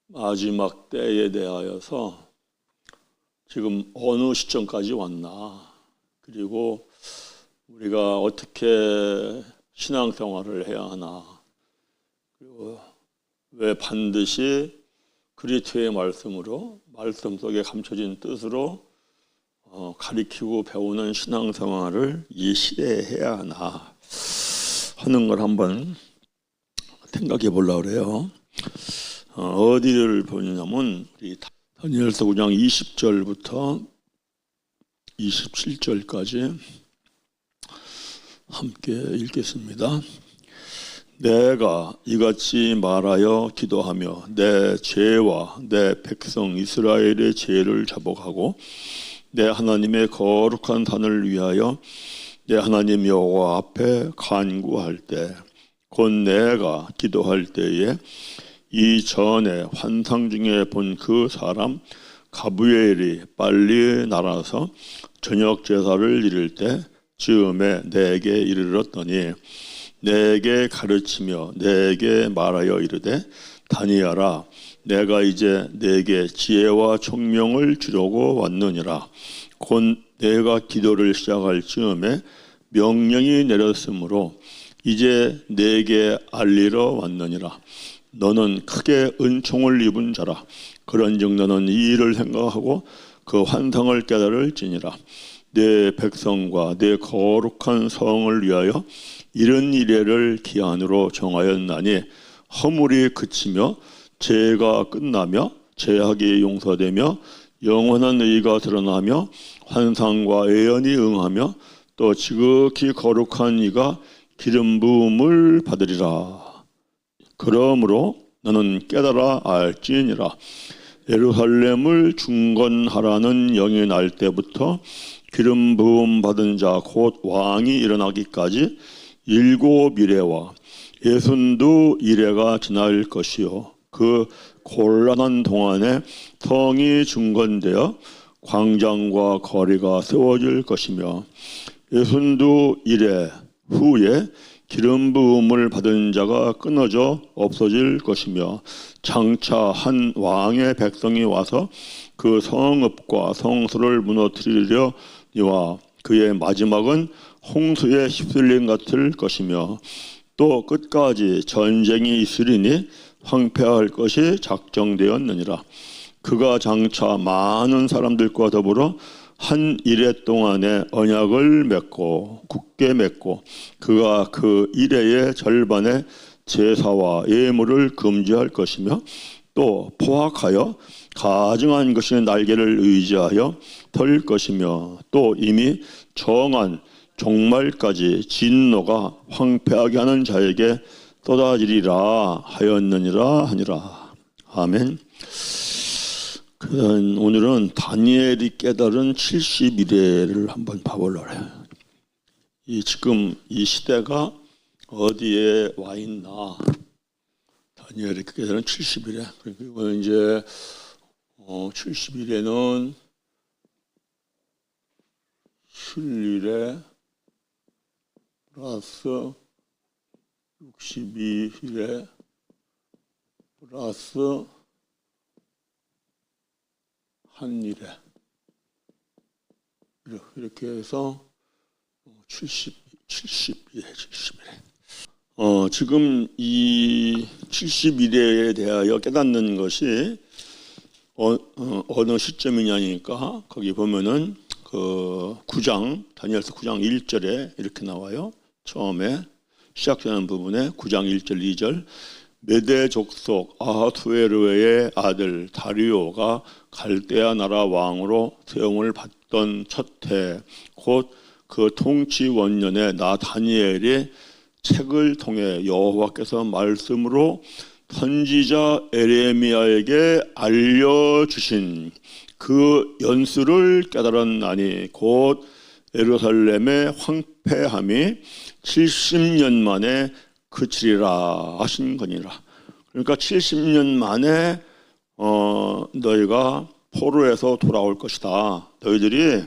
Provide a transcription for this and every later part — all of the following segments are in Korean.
마지막 때에 대하여서 지금 어느 시점까지 왔나, 그리고 우리가 어떻게 신앙생활을 해야 하나, 그리고 왜 반드시 그리스도의 말씀으로, 말씀 속에 감춰진 뜻으로 가리키고 배우는 신앙생활을 이 시대에 해야 하나 하는 걸 한번 생각해 보려고 그래요. 어디를 보냐면 우리 다니엘서 9장 20절부터 27절까지 함께 읽겠습니다. 내가 이같이 말하여 기도하며 내 죄와 내 백성 이스라엘의 죄를 자복하고 내 하나님의 거룩한 산을 위하여 내 하나님 여호와 앞에 간구할 때, 곧 내가 기도할 때에 이전에 환상 중에 본 그 사람 가브리엘이 빨리 날아서 저녁 제사를 이룰 때 즈음에 내게 이르렀더니 내게 가르치며 내게 말하여 이르되 다니엘아, 내가 이제 내게 지혜와 총명을 주려고 왔느니라. 곧 내가 기도를 시작할 즈음에 명령이 내렸으므로 이제 내게 알리러 왔느니라. 너는 크게 은총을 입은 자라. 그런즉 너는 이 일을 생각하고 그 환상을 깨달을지니라. 내 백성과 내 거룩한 성을 위하여 이런 이래를 기한으로 정하였나니 허물이 그치며 죄가 끝나며 죄악이 용서되며 영원한 의가 드러나며 환상과 예언이 응하며 또 지극히 거룩한 이가 기름 부음을 받으리라. 그러므로 너는 깨달아 알지니라. 예루살렘을 중건하라는 영이 날 때부터 기름 부음 받은 자 곧 왕이 일어나기까지 7이레와 62이레가 지날 것이요, 그 곤란한 동안에 성이 중건되어 광장과 거리가 세워질 것이며 62이레 후에 기름 부음을 받은 자가 끊어져 없어질 것이며 장차 한 왕의 백성이 와서 그 성읍과 성소를 무너뜨리려니와 그의 마지막은 홍수에 휩쓸림 같을 것이며 또 끝까지 전쟁이 있으리니 황폐할 것이 작정되었느니라. 그가 장차 많은 사람들과 더불어 한 이레 동안에 언약을 맺고 굳게 맺고 그가 그 이레의 절반의 제사와 예물을 금지할 것이며 또 포악하여 가증한 것이 날개를 의지하여 털 것이며 또 이미 정한 종말까지 진노가 황폐하게 하는 자에게 쏟아지리라 하였느니라 하니라. 아멘. 오늘은 다니엘이 깨달은 70이레를 한번 봐보려고 해요. 지금 이 시대가 어디에 와 있나? 다니엘이 깨달은 70이레. 그리고 이제 70이레는 힐일에 플러스 62일에 플러스 한일에 이렇게 해서 70일에 지금 이 70일에 대하여 깨닫는 것이 어느 시점이냐니까 거기 보면은 그 9장 다니엘서 9장 1절에 이렇게 나와요. 처음에 시작되는 부분에 9장 1절 2절 메대 족속 아하수에르의 아들 다리오가 갈대아 나라 왕으로 세움을 받던 첫 해 곧 그 통치 원년에 나 다니엘이 책을 통해 여호와께서 말씀으로 선지자 에레미야에게 알려주신 그 연수를 깨달았나니 곧 예루살렘의 황폐함이 70년 만에 그치리라 하신 거니라. 그러니까 70년 만에 너희가 포로에서 돌아올 것이다. 너희들이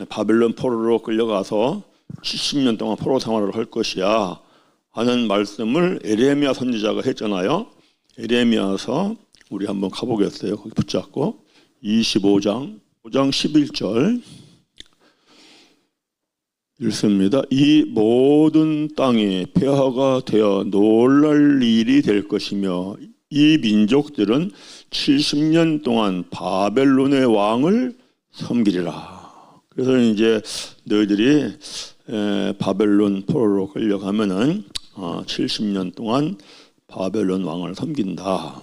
바벨론 포로로 끌려가서 70년 동안 포로 생활을 할 것이야 하는 말씀을 에레미야 선지자가 했잖아요. 에레미야서 우리 한번 가보겠어요. 거기 붙잡고 25장 11절 읽습니다. 이 모든 땅이 폐허가 되어 놀랄 일이 될 것이며 이 민족들은 70년 동안 바벨론의 왕을 섬기리라. 그래서 이제 너희들이 바벨론 포로로 끌려가면은 70년 동안 바벨론 왕을 섬긴다.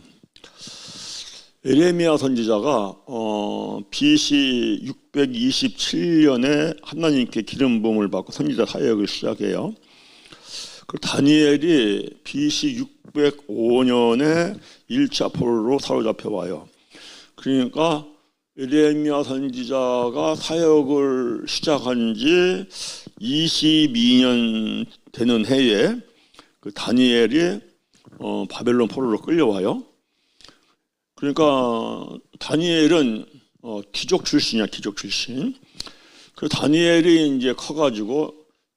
에레미야 선지자가 BC 627년에 하나님께 기름 부음을 받고 선지자 사역을 시작해요. 그 다니엘이 BC 605년에 1차 포로로 사로잡혀 와요. 그러니까 에레미야 선지자가 사역을 시작한 지 22년 되는 해에 그 다니엘이 바벨론 포로로 끌려와요. 그러니까 다니엘은 귀족 출신이야, 귀족 출신. 그 다니엘이 이제 커가지고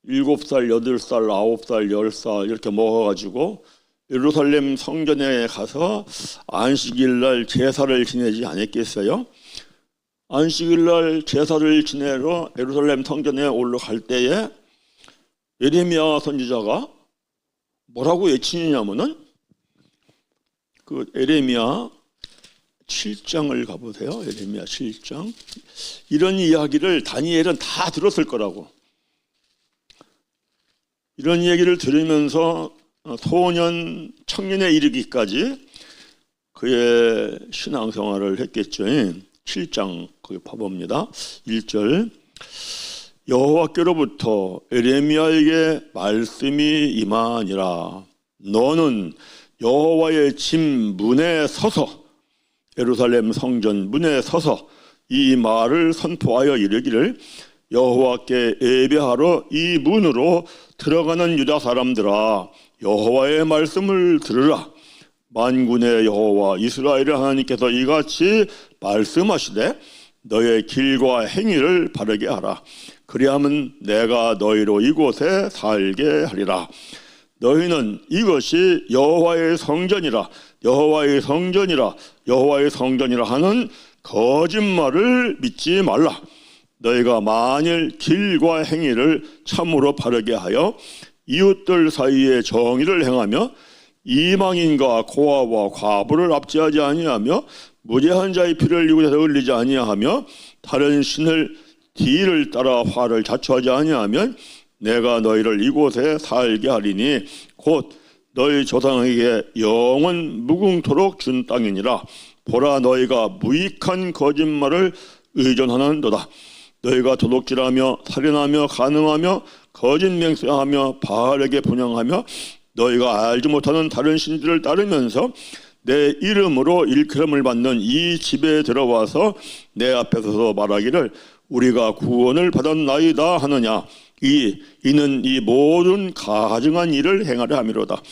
7살, 8살, 9살, 10살 이렇게 먹어가지고 예루살렘 성전에 가서 안식일 날 제사를 지내지 않았겠어요? 안식일 날 제사를 지내러 예루살렘 성전에 올라갈 때에 예레미야 선지자가 뭐라고 외치냐면은 그 예레미야 7장을 가보세요. 예레미야 7장. 이런 이야기를 다니엘은 다 들었을 거라고. 이런 얘기를 들으면서 소년, 청년에 이르기까지 그의 신앙생활을 했겠죠. 7장 거기 봐봅니다. 1절 여호와께로부터 에레미야에게 말씀이 임하니라. 너는 여호와의 집 문에 서서 예루살렘 성전 문에 서서 이 말을 선포하여 이르기를 여호와께 예배하러 이 문으로 들어가는 유다 사람들아 여호와의 말씀을 들으라. 만군의 여호와 이스라엘의 하나님께서 이같이 말씀하시되 너의 길과 행위를 바르게 하라. 그리하면 내가 너희로 이곳에 살게 하리라. 너희는 이것이 여호와의 성전이라 여호와의 성전이라 여호와의 성전이라 하는 거짓말을 믿지 말라. 너희가 만일 길과 행위를 참으로 바르게 하여 이웃들 사이에 정의를 행하며 이방인과 고아와 과부를 압제하지 아니하며 무죄한 자의 피를 이곳에서 흘리지 아니하며 다른 신을 뒤를 따라 화를 자초하지 아니하면 내가 너희를 이곳에 살게 하리니 곧 너희 조상에게 영원 무궁토록 준 땅이니라. 보라 너희가 무익한 거짓말을 의존하는도다. 너희가 도둑질하며 살인하며 간음하며 거짓 맹세하며 바알에게 분향하며 너희가 알지 못하는 다른 신들을 따르면서 내 이름으로 일컬음을 받는 이 집에 들어와서 내 앞에 서서 말하기를 우리가 구원을 받았나이다 하느냐. 이는 이 모든 가증한 일을 행하려 함이로다.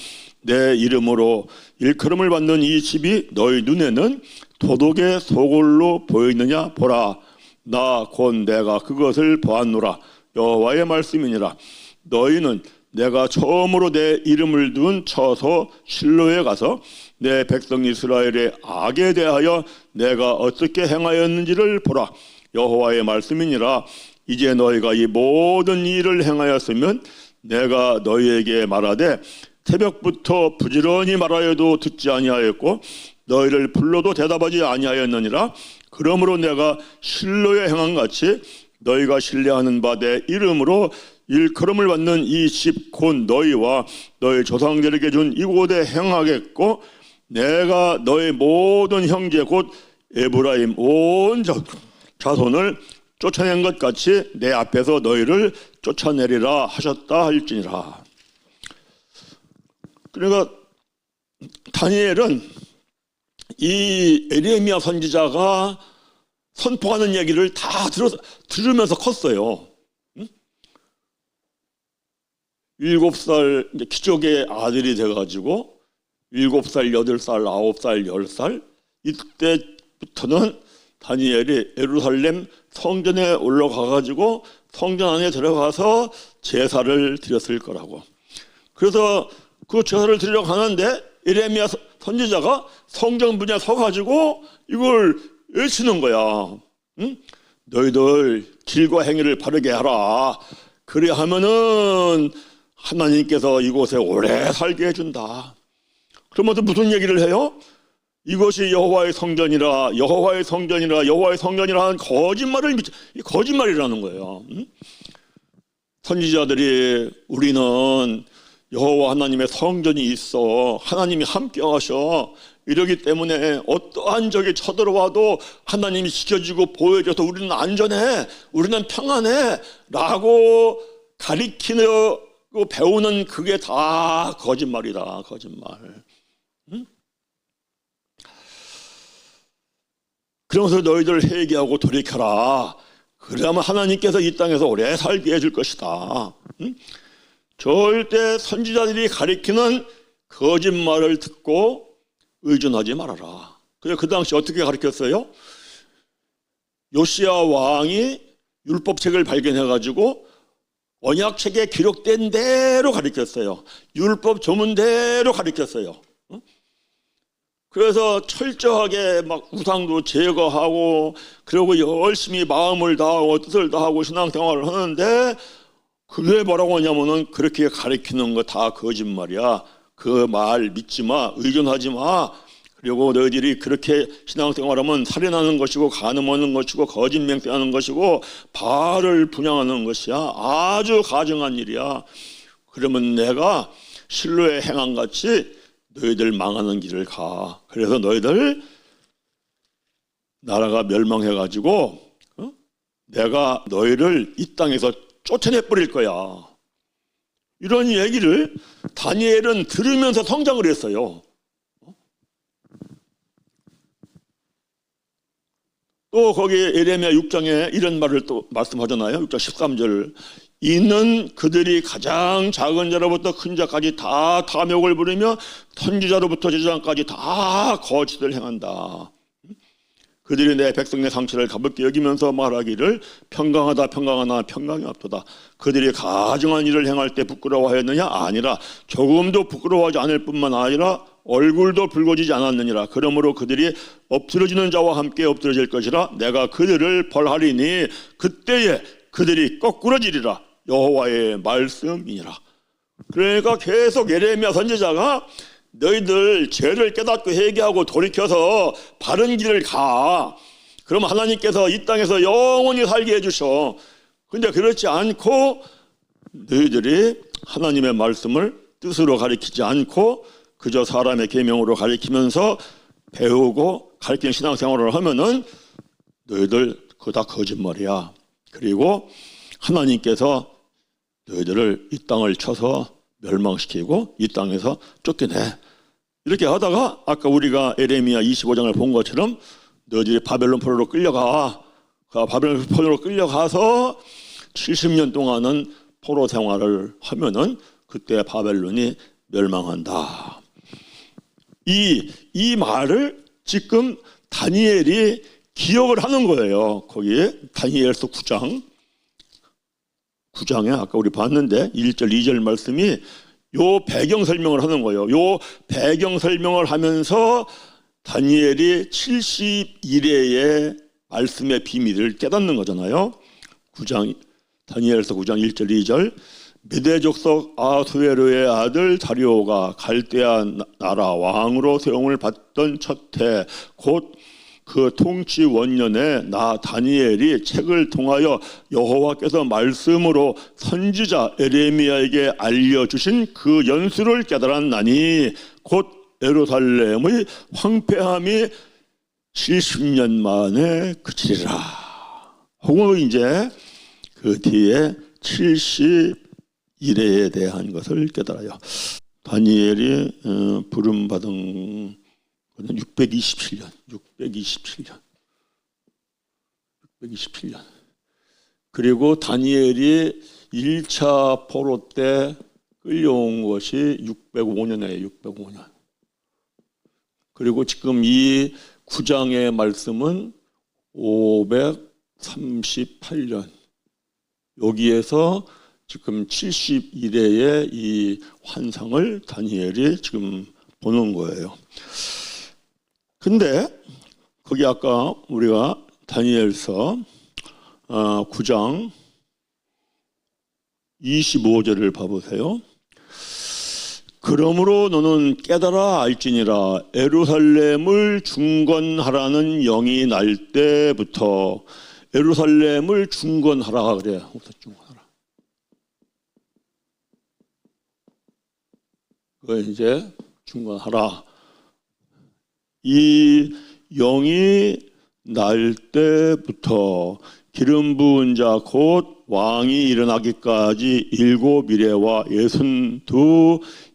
내 이름으로 일컬음을 받는 이 집이 너희 눈에는 도둑의 소굴로 보이느냐. 보라 나 곧 내가 그것을 보았노라. 여호와의 말씀이니라. 너희는 내가 처음으로 내 이름을 둔 처소 실로에 가서 내 백성 이스라엘의 악에 대하여 내가 어떻게 행하였는지를 보라. 여호와의 말씀이니라. 이제 너희가 이 모든 일을 행하였으면 내가 너희에게 말하되 새벽부터 부지런히 말하여도 듣지 아니하였고 너희를 불러도 대답하지 아니하였느니라. 그러므로 내가 실로에 행한 같이 너희가 신뢰하는 바 내 이름으로 일컬음을 받는 이 집 곧 너희와 너희 조상들에게 준 이곳에 행하겠고 내가 너희 모든 형제 곧 에브라임 온 자손을 쫓아낸 것 같이 내 앞에서 너희를 쫓아내리라 하셨다 할지니라. 그러니까 다니엘은 이 에레미야 선지자가 선포하는 얘기를 다 들으면서 컸어요. 7살 이제 귀족의 아들이 돼가지고 7살, 8살, 9살, 10살 이때부터는 다니엘이 예루살렘 성전에 올라가가지고 성전 안에 들어가서 제사를 드렸을 거라고. 그래서 그 제사를 드리러 가는데 예레미야 선지자가 성전 문에 서가지고 이걸 외치는 거야. 응? 너희들 길과 행위를 바르게 하라. 그래 하면은 하나님께서 이곳에 오래 살게 해준다. 그러면서 무슨 얘기를 해요? 이것이 여호와의 성전이라, 여호와의 성전이라, 여호와의 성전이라 하는 거짓말이라는 거예요. 응? 선지자들이 우리는 여호와 하나님의 성전이 있어, 하나님이 함께 하셔, 이러기 때문에 어떠한 적이 쳐들어와도 하나님이 지켜주고 보여줘서 우리는 안전해, 우리는 평안해 라고 가리키고 배우는 그게 다 거짓말이다. 거짓말. 응? 그러면서 너희들 회개하고 돌이켜라. 그러면 하나님께서 이 땅에서 오래 살게 해줄 것이다. 응? 절대 선지자들이 가리키는 거짓말을 듣고 의존하지 말아라. 그래서 그 당시 어떻게 가르쳤어요? 요시야 왕이 율법책을 발견해가지고 언약책에 기록된 대로 가르쳤어요. 율법 조문대로 가르쳤어요. 그래서 철저하게 막 우상도 제거하고, 그리고 열심히 마음을 다하고 뜻을 다하고 신앙생활을 하는데, 그게 뭐라고 하냐면은 그렇게 가르치는 거 다 거짓말이야. 그 말 믿지 마, 의존하지 마. 그리고 너희들이 그렇게 신앙생활하면 살인하는 것이고, 간음하는 것이고, 거짓 맹세하는 것이고, 바알을 분양하는 것이야. 아주 가증한 일이야. 그러면 내가 실로의 행함같이 너희들 망하는 길을 가. 그래서 너희들 나라가 멸망해가지고 내가 너희를 이 땅에서 쫓아내버릴 거야. 이런 얘기를 다니엘은 들으면서 성장을 했어요. 또 거기 예레미야 6장에 이런 말을 또 말씀하잖아요. 6장 13절. 이는 그들이 가장 작은 자로부터 큰 자까지 다 탐욕을 부리며 선지자로부터 제사장까지 다 거짓을 행한다. 그들이 내 백성 내 상처를 가볍게 여기면서 말하기를 평강하다 평강하나 평강이 없도다. 그들이 가증한 일을 행할 때 부끄러워하였느냐? 아니라 조금도 부끄러워하지 않을 뿐만 아니라 얼굴도 붉어지지 않았느니라. 그러므로 그들이 엎드러지는 자와 함께 엎드러질 것이라. 내가 그들을 벌하리니 그때에 그들이 거꾸러지리라. 여호와의 말씀이니라. 그러니까 계속 예레미야 선지자가 너희들 죄를 깨닫고 회개하고 돌이켜서 바른 길을 가. 그럼 하나님께서 이 땅에서 영원히 살게 해주셔. 근데 그렇지 않고 너희들이 하나님의 말씀을 뜻으로 가리키지 않고 그저 사람의 계명으로 가리키면서 배우고 가리키는 신앙생활을 하면은 너희들 그거 다 거짓말이야. 그리고 하나님께서 너희들을 이 땅을 쳐서 멸망시키고 이 땅에서 쫓겨내. 이렇게 하다가 아까 우리가 예레미야 25장을 본 것처럼 너희들이 바벨론 포로로 끌려가. 바벨론 포로로 끌려가서 70년 동안은 포로 생활을 하면은 그때 바벨론이 멸망한다. 이 말을 지금 다니엘이 기억을 하는 거예요. 거기에 다니엘서 9장에 아까 우리 봤는데 1절 2절 말씀이 요 배경 설명을 하는 거예요. 요 배경 설명을 하면서 다니엘이 71회의 말씀의 비밀을 깨닫는 거잖아요. 다니엘서 9장 1절 2절. 메대 족속 아수에르의 아들 다리오가 갈대아 나라 왕으로 세움을 받던 첫해 곧 그 통치 원년에 나 다니엘이 책을 통하여 여호와께서 말씀으로 선지자 에레미야에게 알려주신 그 연수를 깨달았나니 곧 예루살렘의 황폐함이 70년 만에 그치리라. 혹은 이제 그 뒤에 71회에 대한 것을 깨달아요. 다니엘이 부름받은 627년. 그리고 다니엘이 1차 포로 때 끌려온 것이 605년이에요. 605년. 그리고 지금 이 9장의 말씀은 538년. 여기에서 지금 71회의 이 환상을 다니엘이 지금 보는 거예요. 근데 거기 아까 우리가 다니엘서 9장 25절을 봐보세요. 그러므로 너는 깨달아 알지니라. 예루살렘을 중건하라는 영이 날 때부터. 예루살렘을 중건하라 그래. 중건하라. 그 이제 중건하라. 이 영이 날 때부터 기름 부은 자 곧 왕이 일어나기까지 7이레와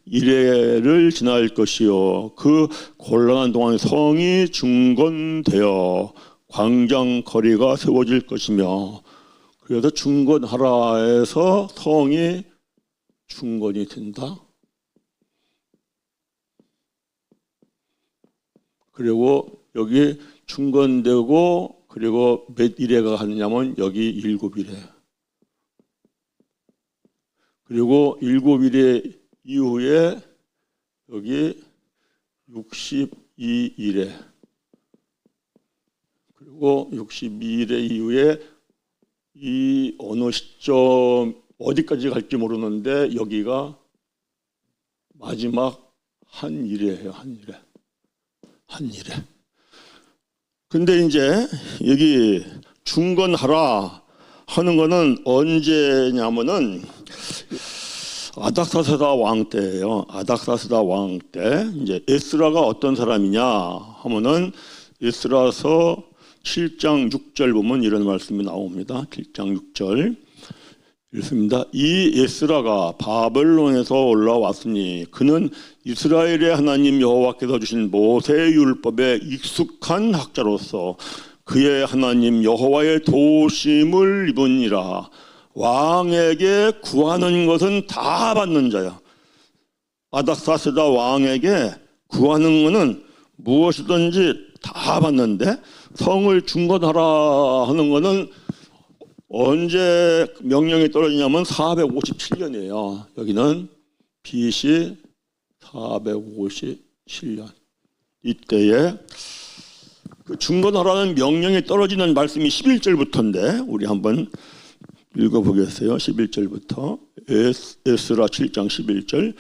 62이레를 지날 것이요 그 곤란한 동안 성이 중건되어 광장 거리가 세워질 것이며. 그래서 중건하라에서 성이 중건이 된다. 그리고 여기 중건되고 그리고 몇 이레가 가느냐면 여기 7이레. 그리고 7이레 이후에 여기 62이레. 그리고 62이레 이후에 이 어느 시점 어디까지 갈지 모르는데 여기가 마지막 한 이레예요. 한 이레. 한 이레. 근데 이제 여기 중건하라 하는 거는 언제냐면은 아닥사스다 왕 때예요. 아닥사스다 왕 때 이제 에스라가 어떤 사람이냐 하면은 에스라서 7장 6절 보면 이런 말씀이 나옵니다. 7장 6절 읽습니다. 이 에스라가 바벨론에서 올라왔으니 그는 이스라엘의 하나님 여호와께서 주신 모세의 율법에 익숙한 학자로서 그의 하나님 여호와의 도심을 입으니라. 왕에게 구하는 것은 다 받는 자야. 아닥사스다 왕에게 구하는 것은 무엇이든지 다 받는데 성을 중건하라 하는 것은 언제 명령이 떨어지냐면 457년이에요. 여기는 BC 457년. 이때에 그 중건하라는 명령이 떨어지는 말씀이 11절부터인데 우리 한번 읽어보겠어요. 11절부터 에스라 7장 11절.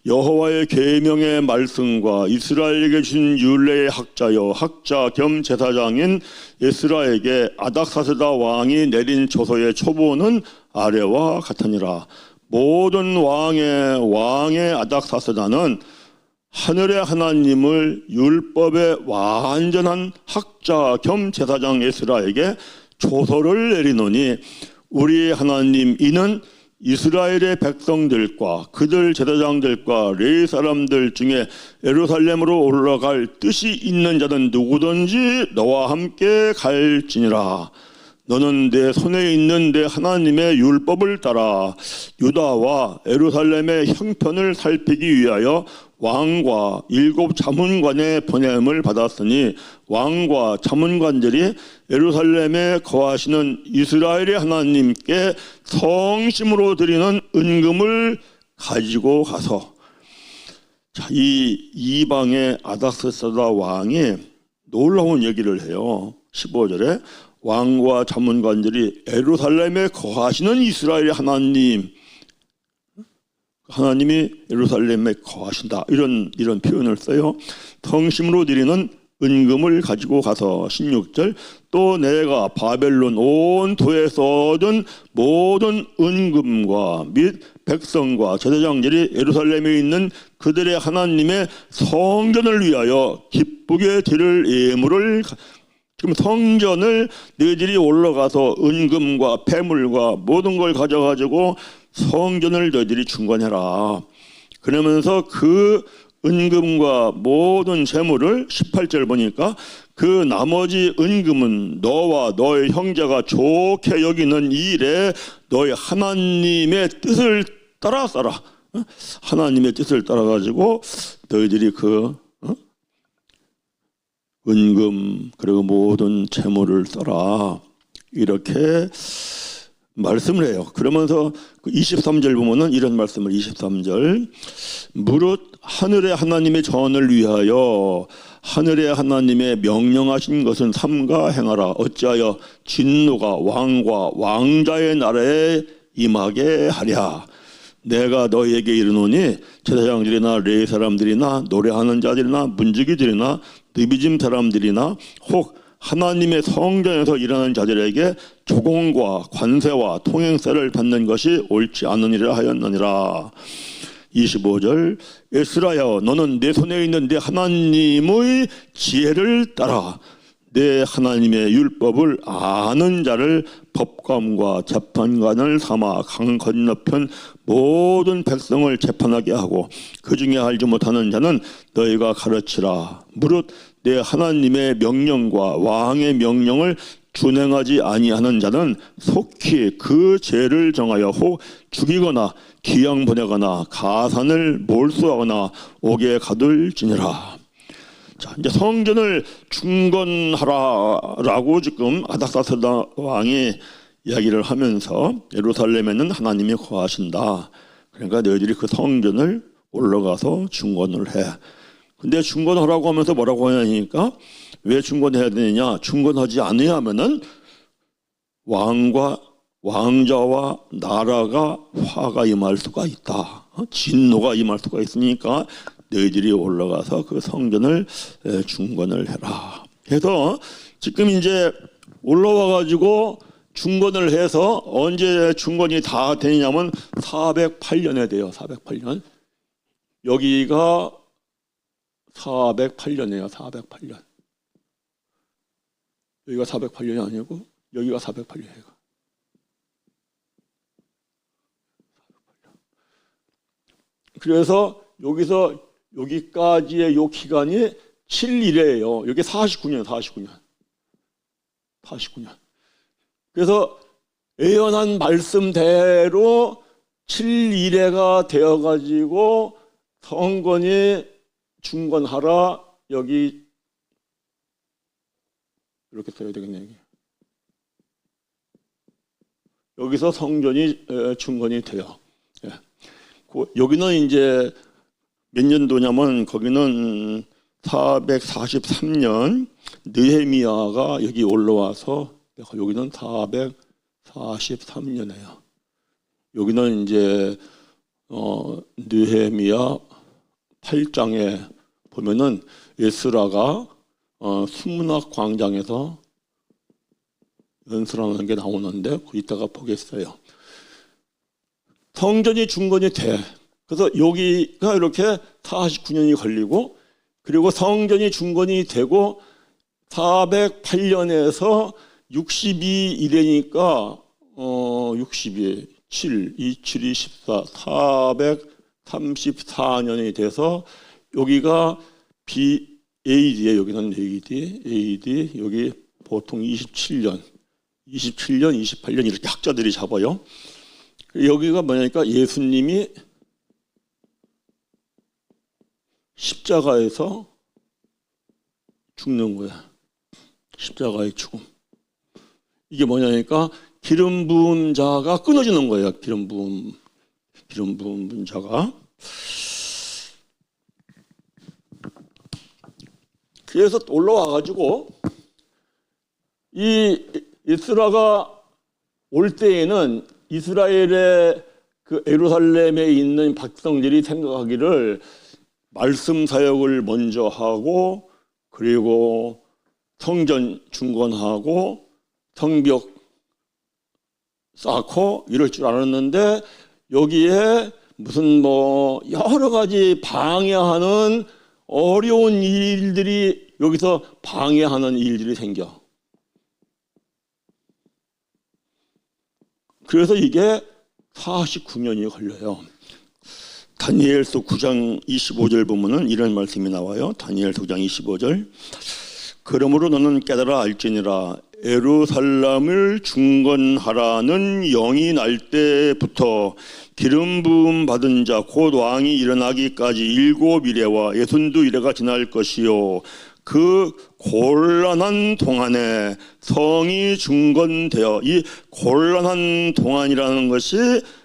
여호와의 계명의 말씀과 이스라엘에게 주신 율례의 학자여 학자 겸 제사장인 에스라에게 아닥사스다 왕이 내린 조서의 초본은 아래와 같으니라. 모든 왕의 아닥사스다는 하늘의 하나님을 율법의 완전한 학자 겸 제사장 에스라에게 조서를 내리노니 우리 하나님 이는 이스라엘의 백성들과 그들 제사장들과 레위 사람들 중에 예루살렘으로 올라갈 뜻이 있는 자는 누구든지 너와 함께 갈지니라. 너는 내 손에 있는 내 하나님의 율법을 따라 유다와 예루살렘의 형편을 살피기 위하여 왕과 7 자문관의 보냄을 받았으니 왕과 자문관들이 예루살렘에 거하시는 이스라엘의 하나님께 성심으로 드리는 은금을 가지고 가서. 자, 이 이방의 아닥사스다 왕이 놀라운 얘기를 해요. 15절에 왕과 자문관들이 예루살렘에 거하시는 이스라엘의 하나님이 예루살렘에 거하신다. 이런 표현을 써요. 성심으로 드리는 은금을 가지고 가서 16절 또 내가 바벨론 온 도에서 얻은 모든 은금과 및 백성과 제사장들이 예루살렘에 있는 그들의 하나님의 성전을 위하여 기쁘게 드릴 예물을 지금 성전을 너희들이 올라가서 은금과 폐물과 모든 걸 가져가지고 성전을 너희들이 중건해라. 그러면서 그 은금과 모든 재물을 18절 보니까 그 나머지 은금은 너와 너의 형제가 좋게 여기는 일에 너희 하나님의 뜻을 따라 써라. 하나님의 뜻을 따라 가지고 너희들이 그 은금 그리고 모든 재물을 써라. 이렇게 말씀을 해요. 그러면서 23절 보면은 이런 말씀을 23절 무릇 하늘의 하나님의 전을 위하여 하늘의 하나님의 명령하신 것은 삼가 행하라. 어찌하여 진노가 왕과 왕자의 나라에 임하게 하랴. 내가 너희에게 이르노니 제사장들이나 레위 사람들이나 노래하는 자들이나 문지기들이나 느비짐 사람들이나 혹 하나님의 성전에서 일하는 자들에게 조공과 관세와 통행세를 받는 것이 옳지 않으니라 하였느니라. 25절 에스라야 너는 내 손에 있는 내 하나님의 지혜를 따라 내 하나님의 율법을 아는 자를 법관과 재판관을 삼아 강 건너편 모든 백성을 재판하게 하고 그 중에 알지 못하는 자는 너희가 가르치라. 무릇 내 하나님의 명령과 왕의 명령을 준행하지 아니하는 자는 속히 그 죄를 정하여 혹 죽이거나 기양 보내거나 가산을 몰수하거나 옥에 가둘지니라. 자, 이제 성전을 중건하라라고 지금 아닥사스다 왕이 이야기를 하면서 예루살렘에는 하나님이 거하신다. 그러니까 너희들이 그 성전을 올라가서 중건을 해. 근데 중건하라고 하면서 뭐라고 하냐니까 왜 중건해야 되느냐? 중건하지 않아야 하면은 왕자와 나라가 화가 임할 수가 있다. 진노가 임할 수가 있으니까 너희들이 올라가서 그 성전을 중건을 해라. 그래서 지금 이제 올라와 가지고 중건을 해서 언제 중건이 다 되냐면 408년에 돼요. 408년. 여기가 408년이에요. 408년. 여기가 408년이 아니고 여기가 408년이에요. 그래서 여기서 여기까지의 요 기간이 7일이에요. 여기 49년. 그래서 예언한 말씀대로 7일에가 되어가지고 성전이 중건하라. 여기 이렇게 써야 되겠네요. 여기서 성전이 중건이 돼요. 여기는 이제 몇 년도냐면 거기는 443년 느헤미야가 여기 올라와서 여기는 443년이에요. 여기는 이제 느헤미야 8장에 보면은 에스라가 수문학 광장에서 연설하는 게 나오는데 이따가 보겠어요. 성전이 중건이 돼. 그래서 여기가 이렇게 49년이 걸리고 그리고 성전이 중건이 되고 408년에서 62일이니까 62, 7, 2, 7, 2, 14, 434년이 돼서 여기가 AD에 여기는 AD 여기 보통 27년, 28년 이렇게 학자들이 잡아요. 여기가 뭐냐니까 예수님이 십자가에서 죽는 거야. 십자가의 죽음. 이게 뭐냐니까 기름 부은 자가 끊어지는 거예요. 기름 부은 자가. 그래서 올라와 가지고 이 에스라가 올 때에는 이스라엘의 그 예루살렘에 있는 백성들이 생각하기를 말씀 사역을 먼저 하고 그리고 성전 중건하고 성벽 쌓고 이럴 줄 알았는데 여기에 무슨 뭐 여러 가지 방해하는 어려운 일들이 여기서 방해하는 일들이 생겨. 그래서 이게 49년이 걸려요. 다니엘서 9장 25절 보면은 이런 말씀이 나와요. 다니엘서 9장 25절. 그러므로 너는 깨달아 알지니라. 예루살렘을 중건하라는 영이 날 때부터 기름 부음 받은 자 곧 왕이 일어나기까지 7 이래와 62 이래가 지날 것이요 그 곤란한 동안에 성이 중건되어, 이 곤란한 동안이라는 것이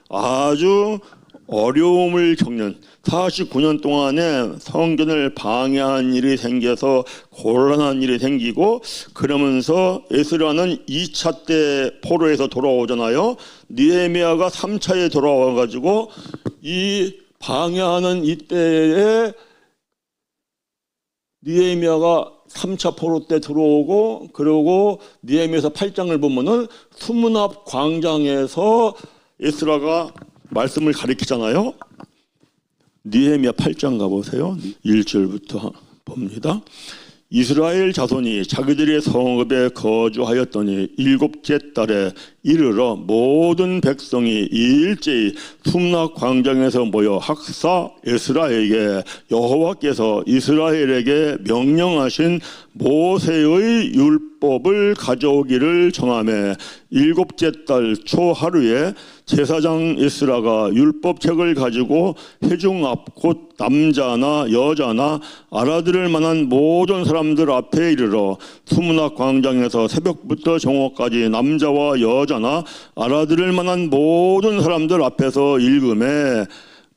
아주 어려움을 겪는 49년 동안에 성전을 방해한 일이 생겨서 곤란한 일이 생기고, 그러면서 에스라는 2차 때 포로에서 돌아오잖아요. 느헤미야가 3차에 돌아와 가지고 이 방해하는 이때에 느헤미야가 3차 포로 때 들어오고, 그리고 느헤미야서 8장을 보면은 수문 앞 광장에서 에스라가 말씀을 가리키잖아요. 느헤미야 8장 가보세요. 1절부터 봅니다. 이스라엘 자손이 자기들의 성읍에 거주하였더니 7째 달에 이르러 모든 백성이 일제히 숨락 광장에서 모여 학사 에스라에게 여호와께서 이스라엘에게 명령하신 모세의 율법을 가져오기를 정하매 7째 달 초하루에 제사장 에스라가 율법책을 가지고 회중 앞 곧 남자나 여자나 알아들을 만한 모든 사람들 앞에 이르러 수문학 광장에서 새벽부터 정오까지 남자와 여자나 알아들을 만한 모든 사람들 앞에서 읽음에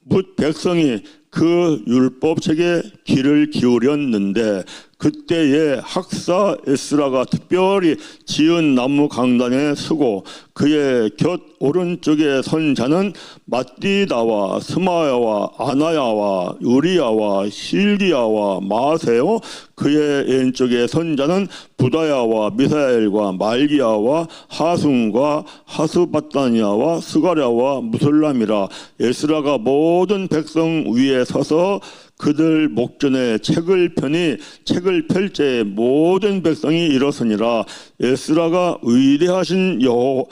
뭇 백성이 그 율법책에 귀를 기울였는데, 그때에 학사 에스라가 특별히 지은 나무 강단에 서고 그의 곁 오른쪽에 선 자는 마띠다와 스마야와 아나야와 우리야와 실기야와 마세요, 그의 왼쪽에 선 자는 부다야와 미사엘과 말기야와 하순과 하스바타니아와 스가랴와 무슬람이라. 에스라가 모든 백성 위에 서서 그들 목전에 책을 펴니 책을 펼 때 모든 백성이 일어서니라. 에스라가 위대하신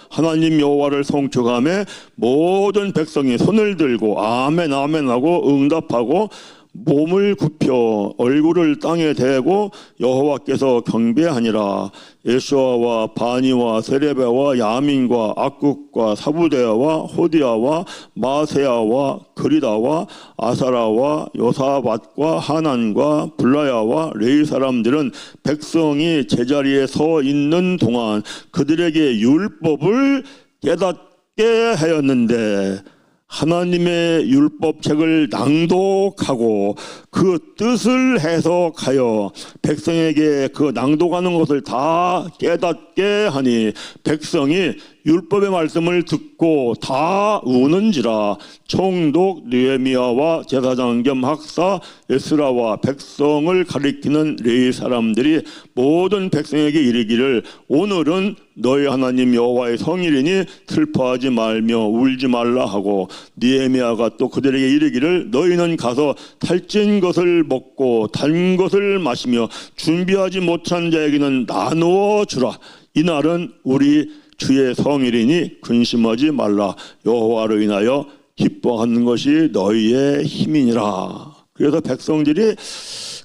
하나님 여호와를 송축하며 모든 백성이 손을 들고 아멘 아멘 하고 응답하고 몸을 굽혀 얼굴을 땅에 대고 여호와께서 경배하니라. 예수아와 바니와 세레베와 야민과 악국과 사부대아와 호디아와 마세아와 그리다와 아사라와 요사밧과 하난과 블라야와 레이 사람들은 백성이 제자리에 서 있는 동안 그들에게 율법을 깨닫게 하였는데, 하나님의 율법책을 낭독하고 그 뜻을 해석하여 백성에게 그 낭독하는 것을 다 깨닫게 하니 백성이 율법의 말씀을 듣고 다 우는지라. 총독 느헤미야와 제사장 겸 학사 에스라와 백성을 가리키는 레위 사람들이 모든 백성에게 이르기를 오늘은 너희 하나님 여호와의 성일이니 슬퍼하지 말며 울지 말라 하고, 느헤미야가 또 그들에게 이르기를 너희는 가서 살찐 것을 먹고 단 것을 마시며 준비하지 못한 자에게는 나누어 주라. 이날은 우리 주의 성일이니 근심하지 말라. 여호와로 인하여 기뻐하는 것이 너희의 힘이니라. 그래서 백성들이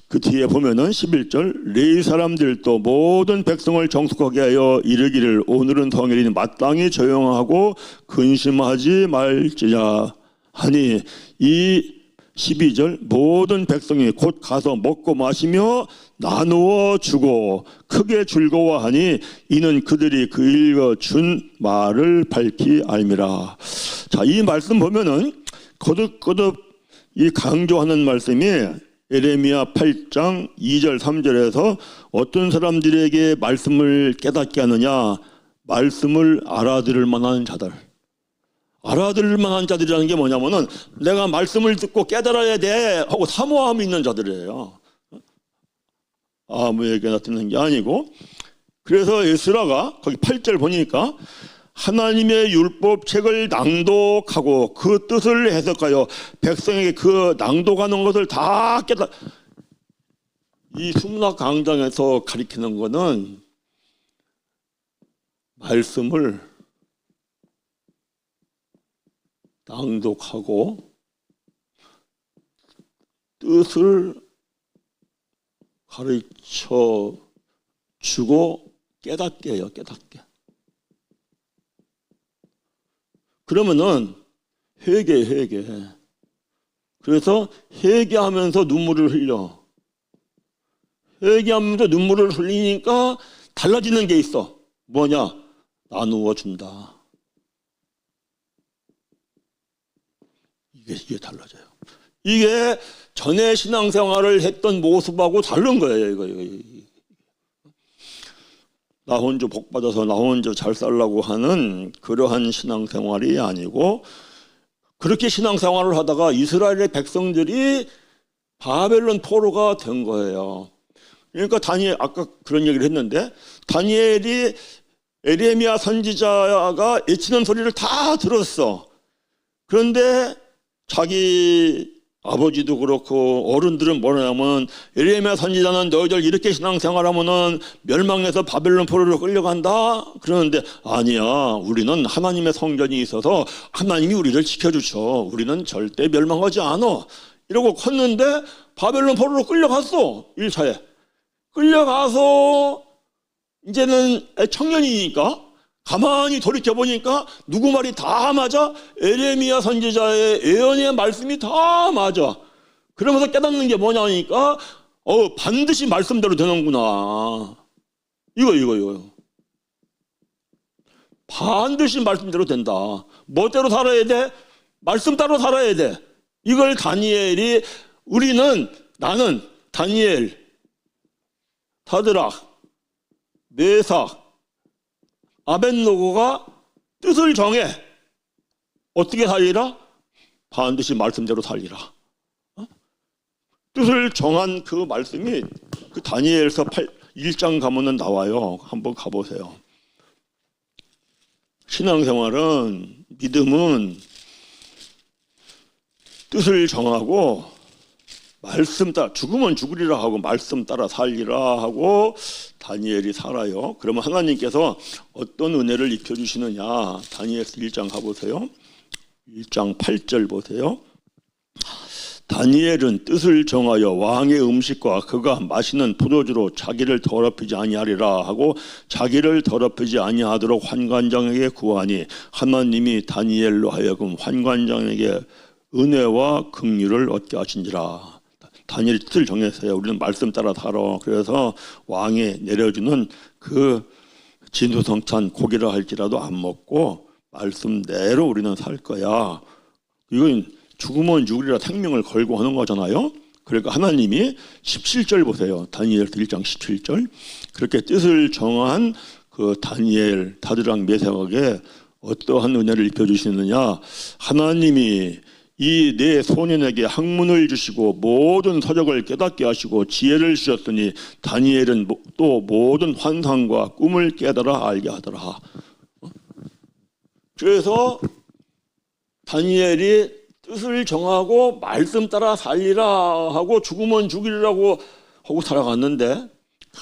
그 뒤에 보면은 11절 레위 사람들도 모든 백성을 정숙하게 하여 이르기를 오늘은 성일이니 마땅히 조용하고 근심하지 말지라 하니, 이 12절 모든 백성이 곧 가서 먹고 마시며 나누어 주고 크게 즐거워하니 이는 그들이 그 읽어준 말을 밝히 알미라. 자, 이 말씀 보면은 거듭거듭 이 강조하는 말씀이 예레미야 8장 2절 3절에서 어떤 사람들에게 말씀을 깨닫게 하느냐, 말씀을 알아들을 만한 자들. 알아들을 만한 자들이라는 게 뭐냐면은 내가 말씀을 듣고 깨달아야 돼 하고 사모함이 있는 자들이에요. 아무에게나 듣는 게 아니고. 그래서 에스라가 거기 8절 보니까 하나님의 율법책을 낭독하고 그 뜻을 해석하여 백성에게 그 낭독하는 것을 다 이 숨락 강장에서 가리키는 것은 말씀을 낭독하고 뜻을 가르쳐 주고 깨닫게 해요. 깨닫게. 그러면은 회개해. 그래서 회개하면서 눈물을 흘려. 회개하면서 눈물을 흘리니까 달라지는 게 있어. 뭐냐? 나누어 준다. 이게 달라져요. 이게 전에 신앙생활을 했던 모습하고 다른 거예요. 이거. 나 혼자 복 받아서 나 혼자 잘 살라고 하는 그러한 신앙생활이 아니고, 그렇게 신앙생활을 하다가 이스라엘의 백성들이 바벨론 포로가 된 거예요. 그러니까 다니엘, 아까 그런 얘기를 했는데, 다니엘이 에레미야 선지자가 외치는 소리를 다 들었어. 그런데 자기 아버지도 그렇고 어른들은 뭐냐면, 에레미야 선지자는 너희들 이렇게 신앙생활하면은 멸망해서 바벨론 포로로 끌려간다. 그러는데 아니야, 우리는 하나님의 성전이 있어서 하나님이 우리를 지켜주셔. 우리는 절대 멸망하지 않아. 이러고 컸는데 바벨론 포로로 끌려갔어. 1차에 끌려가서 이제는 청년이니까 가만히 돌이켜보니까 누구 말이 다 맞아? 에레미야 선지자의 예언의 말씀이 다 맞아. 그러면서 깨닫는 게 뭐냐니까 반드시 말씀대로 되는구나. 이거 반드시 말씀대로 된다. 뭐대로 살아야 돼? 말씀 따로 살아야 돼. 이걸 다니엘이, 나는 다니엘, 사드락, 메삭, 아벳노고가 뜻을 정해. 어떻게 살리라? 반드시 말씀대로 살리라. 뜻을 정한 그 말씀이 그 다니엘서 1장 가면은 나와요. 한번 가보세요. 신앙생활은, 믿음은 뜻을 정하고 말씀 따라, 죽으면 죽으리라 하고 말씀 따라 살리라 하고 다니엘이 살아요. 그러면 하나님께서 어떤 은혜를 입혀주시느냐? 다니엘서 1장 가보세요. 1장 8절 보세요. 다니엘은 뜻을 정하여 왕의 음식과 그가 마시는 포도주로 자기를 더럽히지 아니하리라 하고 자기를 더럽히지 아니하도록 환관장에게 구하니 하나님이 다니엘로 하여금 환관장에게 은혜와 긍휼을 얻게 하신지라. 다니엘이 뜻을 정했어요. 우리는 말씀 따라 살아. 그래서 왕이 내려주는 그 진수성찬 고기를 할지라도 안 먹고 말씀대로 우리는 살 거야. 이건 죽으면 죽으리라 생명을 걸고 하는 거잖아요. 그러니까 하나님이 17절 보세요. 다니엘서 1장 17절. 그렇게 뜻을 정한 그 다니엘, 사드락, 메삭에게 어떠한 은혜를 입혀주시느냐? 하나님이 이 네 소년에게 학문을 주시고 모든 서적을 깨닫게 하시고 지혜를 주셨으니 다니엘은 또 모든 환상과 꿈을 깨달아 알게 하더라. 그래서 다니엘이 뜻을 정하고 말씀 따라 살리라 하고 죽으면 죽이라고 하고 살아갔는데,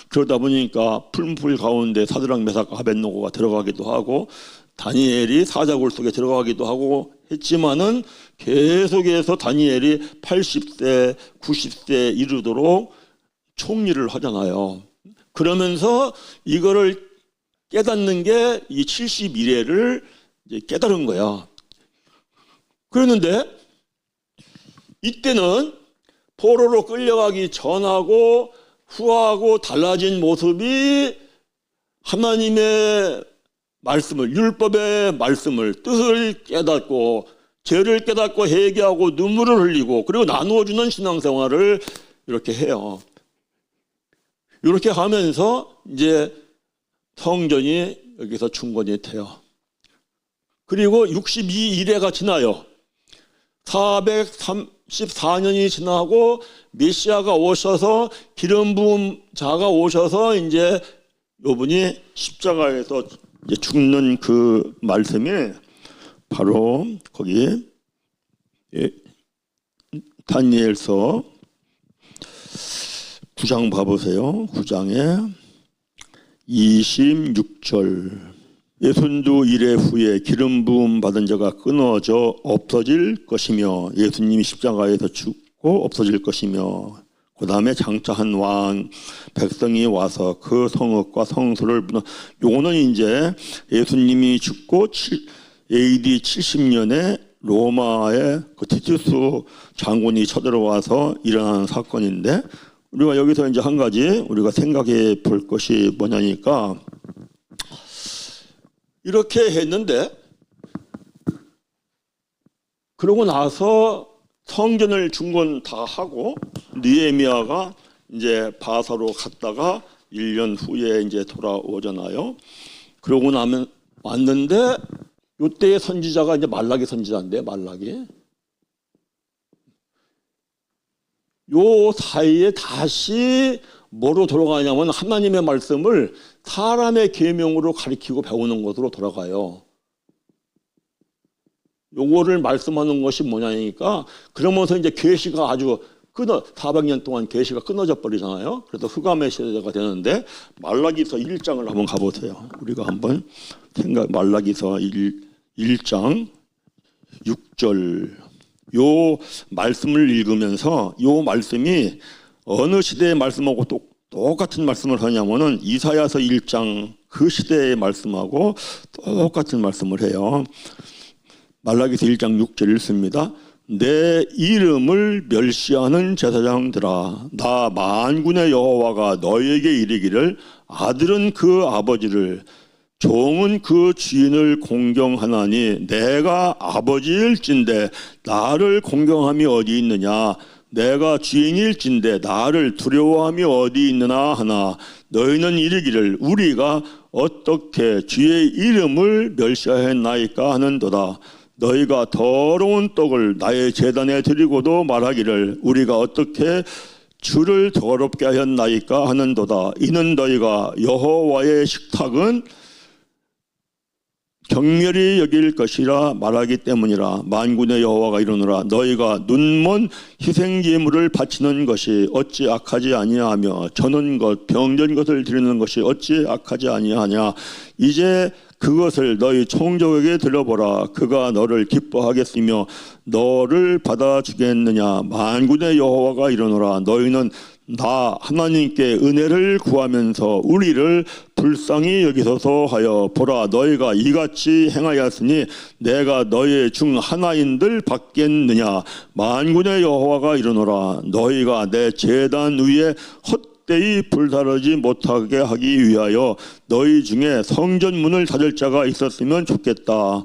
그러다 보니까 풀무불 가운데 사드락, 메삭, 아벳노고가 들어가기도 하고 다니엘이 사자굴 속에 들어가기도 하고 했지만은 계속해서 다니엘이 80세, 90세 이르도록 총리를 하잖아요. 그러면서 이거를 깨닫는 게 이 71회를 깨달은 거야. 그랬는데 이때는 포로로 끌려가기 전하고 후하고 달라진 모습이 하나님의 말씀을, 율법의 말씀을, 뜻을 깨닫고 죄를 깨닫고 회개하고 눈물을 흘리고 그리고 나누어주는 신앙생활을 이렇게 해요. 이렇게 하면서 이제 성전이 여기서 충건이 돼요. 그리고 62일회가 지나요. 434년이 지나고 메시아가 오셔서 기름 부은 자가 오셔서 이제 요분이 십자가에서 이제 죽는 그 말씀이 바로 거기 다니엘서 9장 봐보세요. 9장에 26절. 예순두 일회 후에 기름 부음 받은 자가 끊어져 없어질 것이며 예수님이 십자가에서 죽고 없어질 것이며 그 다음에 장차한 왕 백성이 와서 그 성읍과 성소를 요거는 이제 예수님이 죽고 AD 70년에 로마의 그 티투스 장군이 쳐들어와서 일어난 사건인데 우리가 여기서 이제 한 가지 우리가 생각해 볼 것이 뭐냐니까, 이렇게 했는데 그러고 나서 성전을 중건 다 하고 느헤미야가 이제 바사로 갔다가 1년 후에 이제 돌아오잖아요. 그러고 나면 왔는데 이때의 선지자가 이제 말라기 선지자인데, 말라기. 요 사이에 다시 뭐로 돌아가냐면 하나님의 말씀을 사람의 계명으로 가리키고 배우는 것으로 돌아가요. 요거를 말씀하는 것이 뭐냐니까, 그러면서 이제 계시가 아주 400년 동안 계시가 끊어져 버리잖아요. 그래서 흑암의 시대가 되는데, 말라기서 1장을 한번 가보세요. 우리가 한번 말라기서 1장 6절 요 말씀을 읽으면서, 요 말씀이 어느 시대의 말씀하고 똑같은 말씀을 하냐면은 이사야서 1장 그 시대의 말씀하고 똑같은 말씀을 해요. 말라기서 1장 6절 읽습니다. 내 이름을 멸시하는 제사장들아, 나 만군의 여호와가 너희에게 이르기를, 아들은 그 아버지를, 종은 그 주인을 공경하나니 내가 아버지일진데 나를 공경함이 어디 있느냐, 내가 주인일진데 나를 두려워함이 어디 있느냐 하나, 너희는 이르기를 우리가 어떻게 주의 이름을 멸시하였나이까 하는도다. 너희가 더러운 떡을 나의 제단에 드리고도 말하기를 우리가 어떻게 주를 더럽게 하였나이까 하는도다. 이는 너희가 여호와의 식탁은 경멸히 여길 것이라 말하기 때문이라. 만군의 여호와가 이르노라, 너희가 눈먼 희생제물을 바치는 것이 어찌 악하지 아니하며 저는 것 병든 것을 드리는 것이 어찌 악하지 아니하냐. 이제 그것을 너희 총적에게 들어보라. 그가 너를 기뻐하겠으며 너를 받아주겠느냐. 만군의 여호와가 이르노라, 너희는 나 하나님께 은혜를 구하면서 우리를 불쌍히 여기소서 하여 보라. 너희가 이같이 행하였으니 내가 너희 중 하나인들 받겠느냐. 만군의 여호와가 이르노라, 너희가 내 제단 위에 헛되이 불사르지 못하게 하기 위하여 너희 중에 성전문을 닫을 자가 있었으면 좋겠다.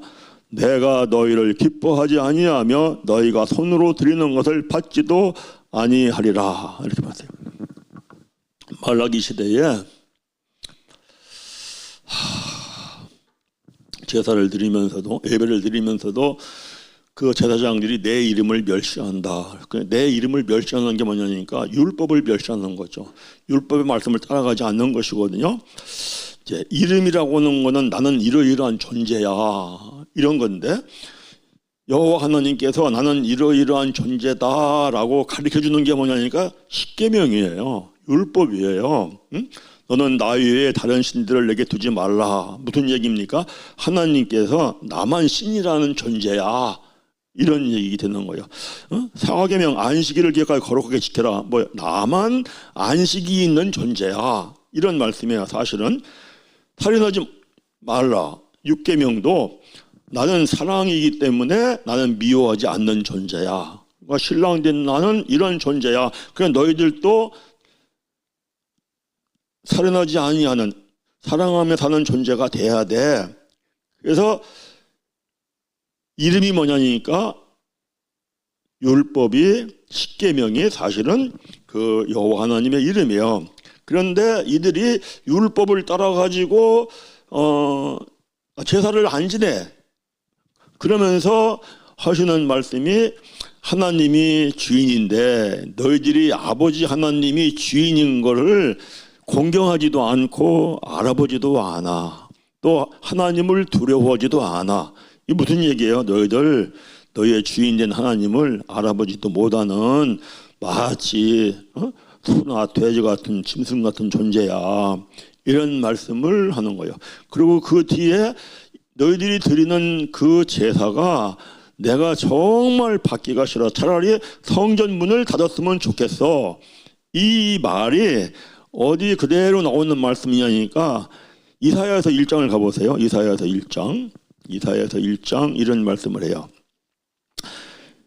내가 너희를 기뻐하지 아니하며 너희가 손으로 드리는 것을 받지도 아니하리라. 이렇게 봤어요. 말라기 시대에 제사를 드리면서도, 예배를 드리면서도 그 제사장들이 내 이름을 멸시한다. 내 이름을 멸시하는 게 뭐냐니까 율법을 멸시하는 거죠. 율법의 말씀을 따라가지 않는 것이거든요. 이제 이름이라고 하는 거는 나는 이러이러한 존재야, 이런 건데, 여호와 하나님께서 나는 이러이러한 존재다라고 가르쳐주는 게 뭐냐니까 십계명이에요. 율법이에요. 응? 너는 나 외에 다른 신들을 내게 두지 말라. 무슨 얘기입니까? 하나님께서 나만 신이라는 존재야, 이런 얘기 되는 거예요. 사계명 안식일을 기억하여 거룩하게 지켜라. 뭐 나만 안식이 있는 존재야, 이런 말씀이에요. 사실은 살인하지 말라. 6계명도 나는 사랑이기 때문에 나는 미워하지 않는 존재야. 그러니까 신랑된 나는 이런 존재야. 그냥 너희들도 살인하지 아니하는, 사랑하며 사는 존재가 돼야 돼. 그래서 이름이 뭐냐니까 율법이, 십계명이 사실은 그 여호와 하나님의 이름이에요. 그런데 이들이 율법을 따라 가지고 제사를 안 지내. 그러면서 하시는 말씀이, 하나님이 주인인데 너희들이 아버지 하나님이 주인인 거를 공경하지도 않고 알아보지도 않아. 또 하나님을 두려워하지도 않아. 이게 무슨 얘기예요? 너희의 주인된 하나님을 알아보지도 못하는 마치 소나 돼지 같은 짐승 같은 존재야, 이런 말씀을 하는 거예요. 그리고 그 뒤에 너희들이 드리는 그 제사가 내가 정말 받기가 싫어. 차라리 성전 문을 닫았으면 좋겠어. 이 말이 어디 그대로 나오는 말씀이냐니까 이사야서 1장을 가보세요. 이사야서 1장 이런 말씀을 해요.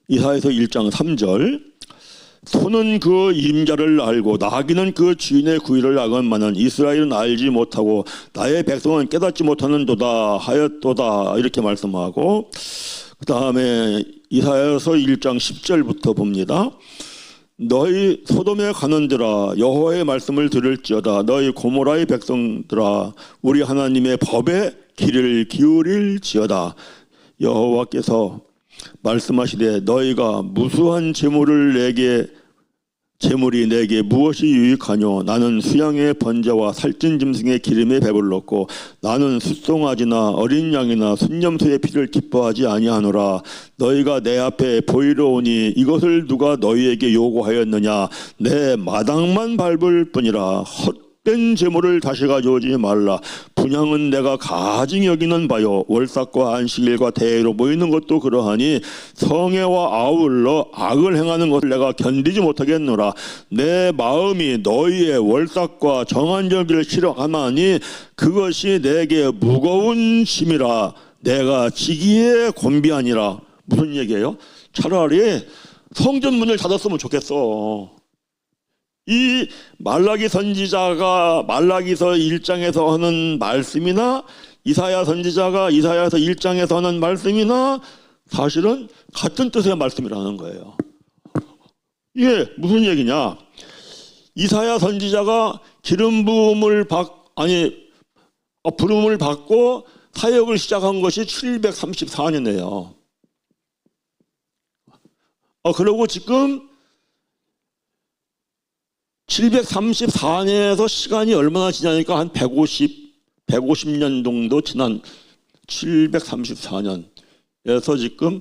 이사야서 1장 3절, 소는 그 임자를 알고 나귀는 그 주인의 구의를 알건만은 이스라엘은 알지 못하고 나의 백성은 깨닫지 못하는도다 하였도다 이렇게 말씀하고, 그 다음에 이사야서 1장 10절부터 봅니다. 너희 소돔에 가는들아 여호와의 말씀을 들을지어다. 너희 고모라의 백성들아 우리 하나님의 법에 귀를 기울일지어다. 여호와께서 말씀하시되 너희가 무수한 재물이 내게 무엇이 유익하뇨? 나는 수양의 번제와 살찐 짐승의 기름에 배불렀고 나는 숫송아지나 어린 양이나 순념소의 피를 기뻐하지 아니하노라. 너희가 내 앞에 보이러 오니 이것을 누가 너희에게 요구하였느냐? 내 마당만 밟을 뿐이라. 헛된 재물을 다시 가져오지 말라. 분향은 내가 가증히 여기는 바요. 월삭과 안식일과 대회로 모이는 것도 그러하니 성애와 아울러 악을 행하는 것을 내가 견디지 못하겠노라. 내 마음이 너희의 월삭과 정한절기를 싫어하나니 그것이 내게 무거운 짐이라. 내가 지기에 곤비하니라. 무슨 얘기예요? 차라리 성전문을 닫았으면 좋겠어. 이 말라기 선지자가 말라기서 1장에서 하는 말씀이나 이사야 선지자가 이사야서 1장에서 하는 말씀이나 사실은 같은 뜻의 말씀이라는 거예요. 이게 무슨 얘기냐? 이사야 선지자가 부름을 받고 사역을 시작한 것이 734년이에요. 그리고 지금 734년에서 시간이 얼마나 지나니까 한 150년 정도 지난 734년에서 지금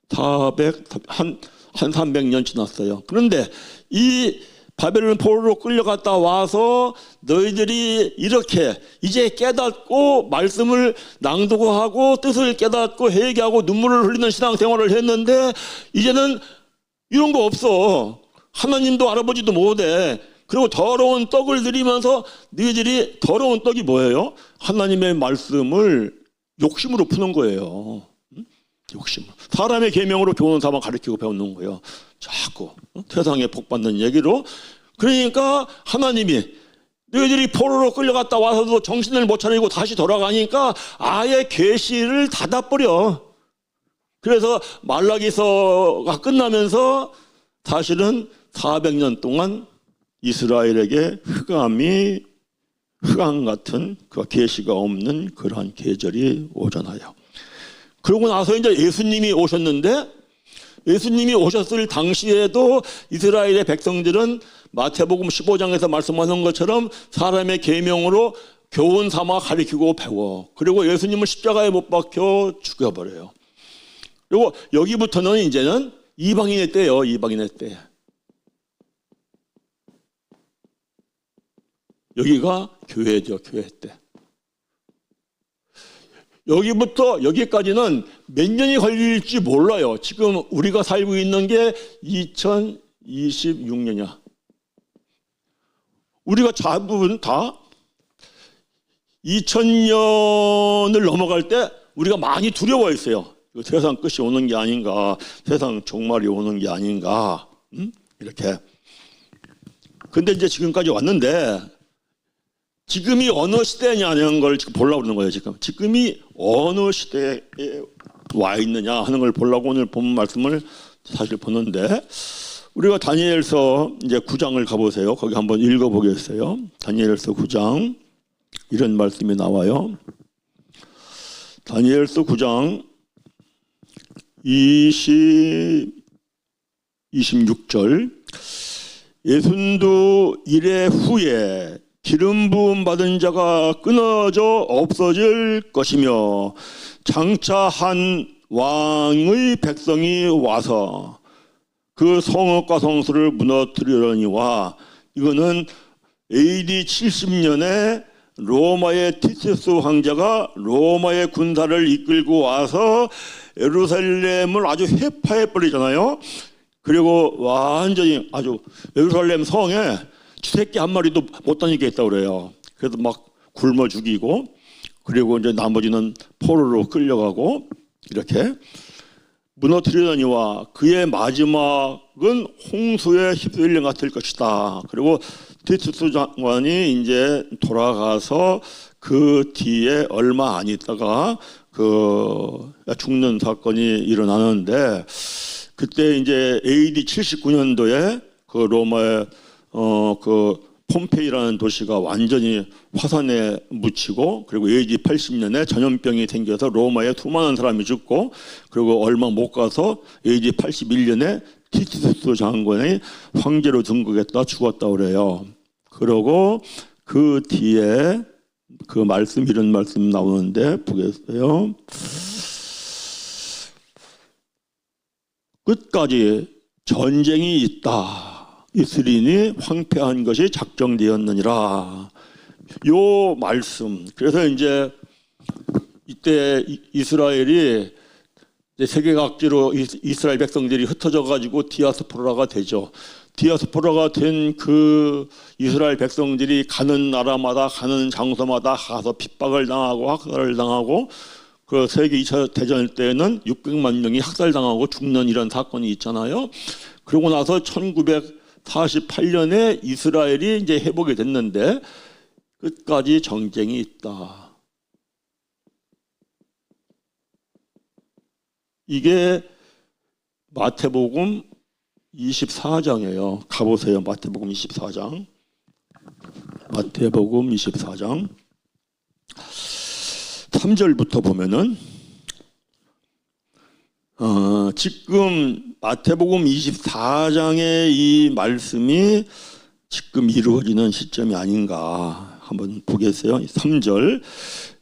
한 300년 지났어요. 그런데 이 바벨론 포로로 끌려갔다 와서 너희들이 이렇게 이제 깨닫고 말씀을 낭독하고 뜻을 깨닫고 회개하고 눈물을 흘리는 신앙생활을 했는데 이제는 이런 거 없어. 하나님도 알아보지도 못해. 그리고 더러운 떡을 드리면서 너희들이 더러운 떡이 뭐예요? 하나님의 말씀을 욕심으로 푸는 거예요. 욕심으로. 사람의 계명으로 교훈 삼아 가르치고 배우는 거예요. 자꾸 세상에 복받는 얘기로. 그러니까 하나님이 너희들이 포로로 끌려갔다 와서도 정신을 못 차리고 다시 돌아가니까 아예 계시를 닫아버려. 그래서 말라기서가 끝나면서 사실은 400년 동안 이스라엘에게 흑암 같은 그 계시가 없는 그러한 계절이 오잖아요. 그러고 나서 이제 예수님이 오셨는데 예수님이 오셨을 당시에도 이스라엘의 백성들은 마태복음 15장에서 말씀하는 것처럼 사람의 계명으로 교훈 삼아 가르치고 배워. 그리고 예수님을 십자가에 못 박혀 죽여버려요. 그리고 여기부터는 이제는 이방인의 때예요. 이방인의 때. 여기가 교회죠. 교회 때. 여기부터 여기까지는 몇 년이 걸릴지 몰라요. 지금 우리가 살고 있는 게 2026년이야. 우리가 대부분 다 2000년을 넘어갈 때 우리가 많이 두려워했어요. 세상 끝이 오는 게 아닌가, 세상 종말이 오는 게 아닌가, 이렇게. 근데 이제 지금까지 왔는데 지금이 어느 시대냐는 걸 지금 보려고 그러는 거예요. 지금이 어느 시대에 와 있느냐 하는 걸 보려고 오늘 본 말씀을 사실 보는데, 우리가 다니엘서 이제 9장을 가보세요. 거기 한번 읽어보겠어요. 다니엘서 9장 이런 말씀이 나와요. 다니엘서 9장 26절. 예순두 일해 후에 기름 부음 받은 자가 끊어져 없어질 것이며 장차 한 왕의 백성이 와서 그 성읍과 성소를 무너뜨리려니와, 이거는 AD 70년에 로마의 티투스 황제가 로마의 군사를 이끌고 와서 예루살렘을 아주 해파해 버리잖아요. 그리고 완전히 아주 예루살렘 성에 쥐새끼 한 마리도 못 다니게 했다고 그래요. 그래서 막 굶어 죽이고, 그리고 이제 나머지는 포로로 끌려가고, 이렇게 무너뜨리더니와 그의 마지막은 홍수에 휩쓸린 것 같을 것이다. 그리고 티투스 장관이 이제 돌아가서 그 뒤에 얼마 안 있다가 그 죽는 사건이 일어나는데, 그때 이제 AD 79년도에 그 로마의 그 폼페이라는 도시가 완전히 화산에 묻히고, 그리고 AD 80년에 전염병이 생겨서 로마에 수많은 사람이 죽고, 그리고 얼마 못 가서 AD 81년에 티투스 장관이 황제로 등극했다 죽었다 그래요. 그러고 그 뒤에 그 말씀, 이런 말씀 나오는데 보겠어요. 끝까지 전쟁이 있다. 이스라엘이 황폐한 것이 작정되었느니라. 요 말씀. 그래서 이제 이때 이스라엘이 이제 세계각지로 이스라엘 백성들이 흩어져 가지고 디아스포라가 되죠. 디아스포라가 된 그 이스라엘 백성들이 가는 나라마다, 가는 장소마다 가서 핍박을 당하고 학살을 당하고, 그 세계 2차 대전 때는 600만 명이 학살당하고 죽는 이런 사건이 있잖아요. 그러고 나서 1948년에 이스라엘이 이제 회복이 됐는데 끝까지 전쟁이 있다. 이게 마태복음 24장이에요. 가보세요. 마태복음 24장. 마태복음 24장 3절부터 보면은 지금 마태복음 24장의 이 말씀이 지금 이루어지는 시점이 아닌가 한번 보겠어요. 3절.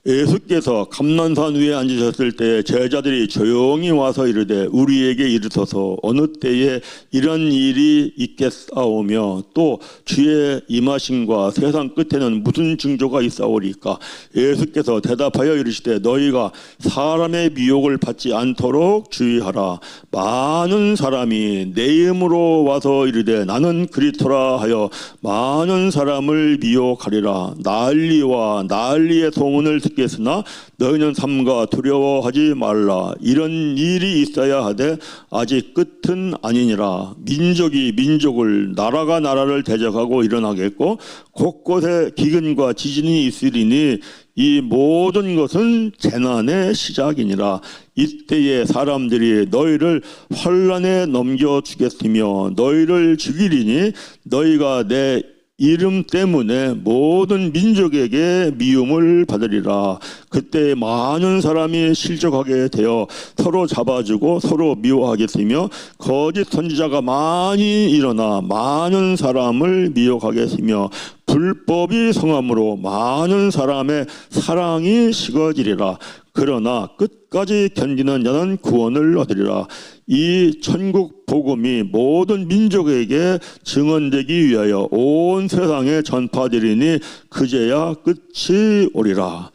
예수께서 감난산 위에 앉으셨을 때 제자들이 조용히 와서 이르되 우리에게 이르소서 어느 때에 이런 일이 있겠사오며 또 주의 임하심과 세상 끝에는 무슨 징조가 있사오리까. 예수께서 대답하여 이르시되 너희가 사람의 미혹을 받지 않도록 주의하라. 많은 사람이 내 이름으로 와서 이르되 나는 그리스도라 하여 많은 사람을 미혹하리라. 난리와 난리의 소문을 듣겠으나 너희는 삼가 두려워하지 말라. 이런 일이 있어야 하되 아직 끝은 아니니라. 민족이 민족을, 나라가 나라를 대적하고 일어나겠고 곳곳에 기근과 지진이 있으리니 이 모든 것은 재난의 시작이니라. 이때에 사람들이 너희를 환난에 넘겨주겠으며 너희를 죽이리니 너희가 내 이름 때문에 모든 민족에게 미움을 받으리라. 그때 많은 사람이 실족하게 되어 서로 잡아주고 서로 미워하겠으며 거짓 선지자가 많이 일어나 많은 사람을 미혹하겠으며 불법이 성함으로 많은 사람의 사랑이 식어지리라. 그러나 끝까지 견디는 자는 구원을 얻으리라. 이 천국 복음이 모든 민족에게 증언되기 위하여 온 세상에 전파되리니 그제야 끝이 오리라.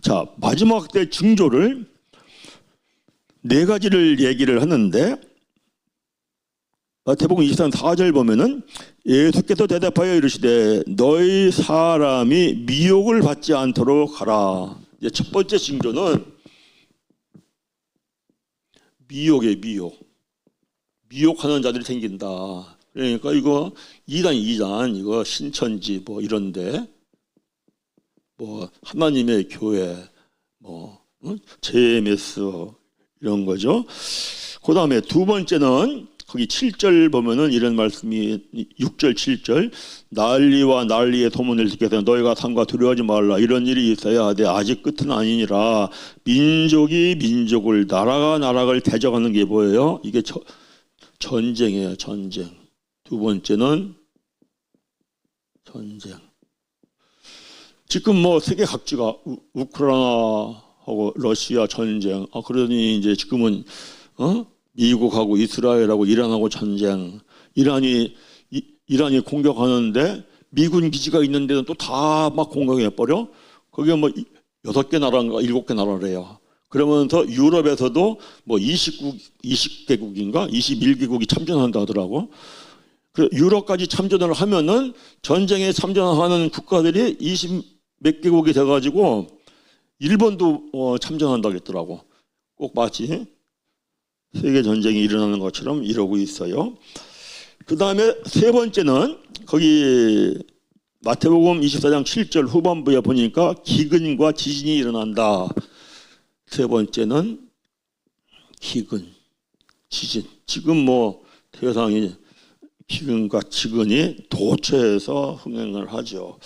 자, 마지막 때 징조를 네 가지를 얘기를 하는데 마태복음 23장 4절 보면은 예수께서 대답하여 이르시되 너희 사람이 미혹을 받지 않도록 하라. 이제 첫 번째 징조는 미혹이에요. 미혹하는 자들이 생긴다. 그러니까 이거 2단 2단 이거 신천지 뭐 이런데 뭐 하나님의 교회 뭐 JMS 이런 거죠. 그 다음에 두 번째는 거기 7절 보면은 이런 말씀이 6절 7절 난리와 난리의 소문을 듣게서 너희가 삼가 두려워하지 말라. 이런 일이 있어야 하되 아직 끝은 아니니라. 민족이 민족을, 나라가 나라를 대적하는 게 뭐예요? 이게 전쟁이에요. 전쟁. 두 번째는 전쟁. 지금 뭐 세계 각지가 우크라이나하고 러시아 전쟁. 그러니 이제 지금은 미국하고 이스라엘하고 이란하고 전쟁. 이란이 공격하는데 미군 기지가 있는데는 또 다 막 공격해 버려. 거기에 뭐 6개 나라인가 7개 나라래요. 그러면서 유럽에서도 뭐 20개국인가 21개국이 참전한다 하더라고. 그 유럽까지 참전을 하면은 전쟁에 참전하는 국가들이 20몇 개국이 돼가지고 일본도 참전한다고 했더라고. 꼭 마치 세계 전쟁이 일어나는 것처럼 이러고 있어요. 그 다음에 세 번째는 거기 마태복음 24장 7절 후반부에 보니까 기근과 지진이 일어난다. 세 번째는 기근, 지진. 지금 뭐 세상이 기근과 지근이 도처에서 흥행을 하죠.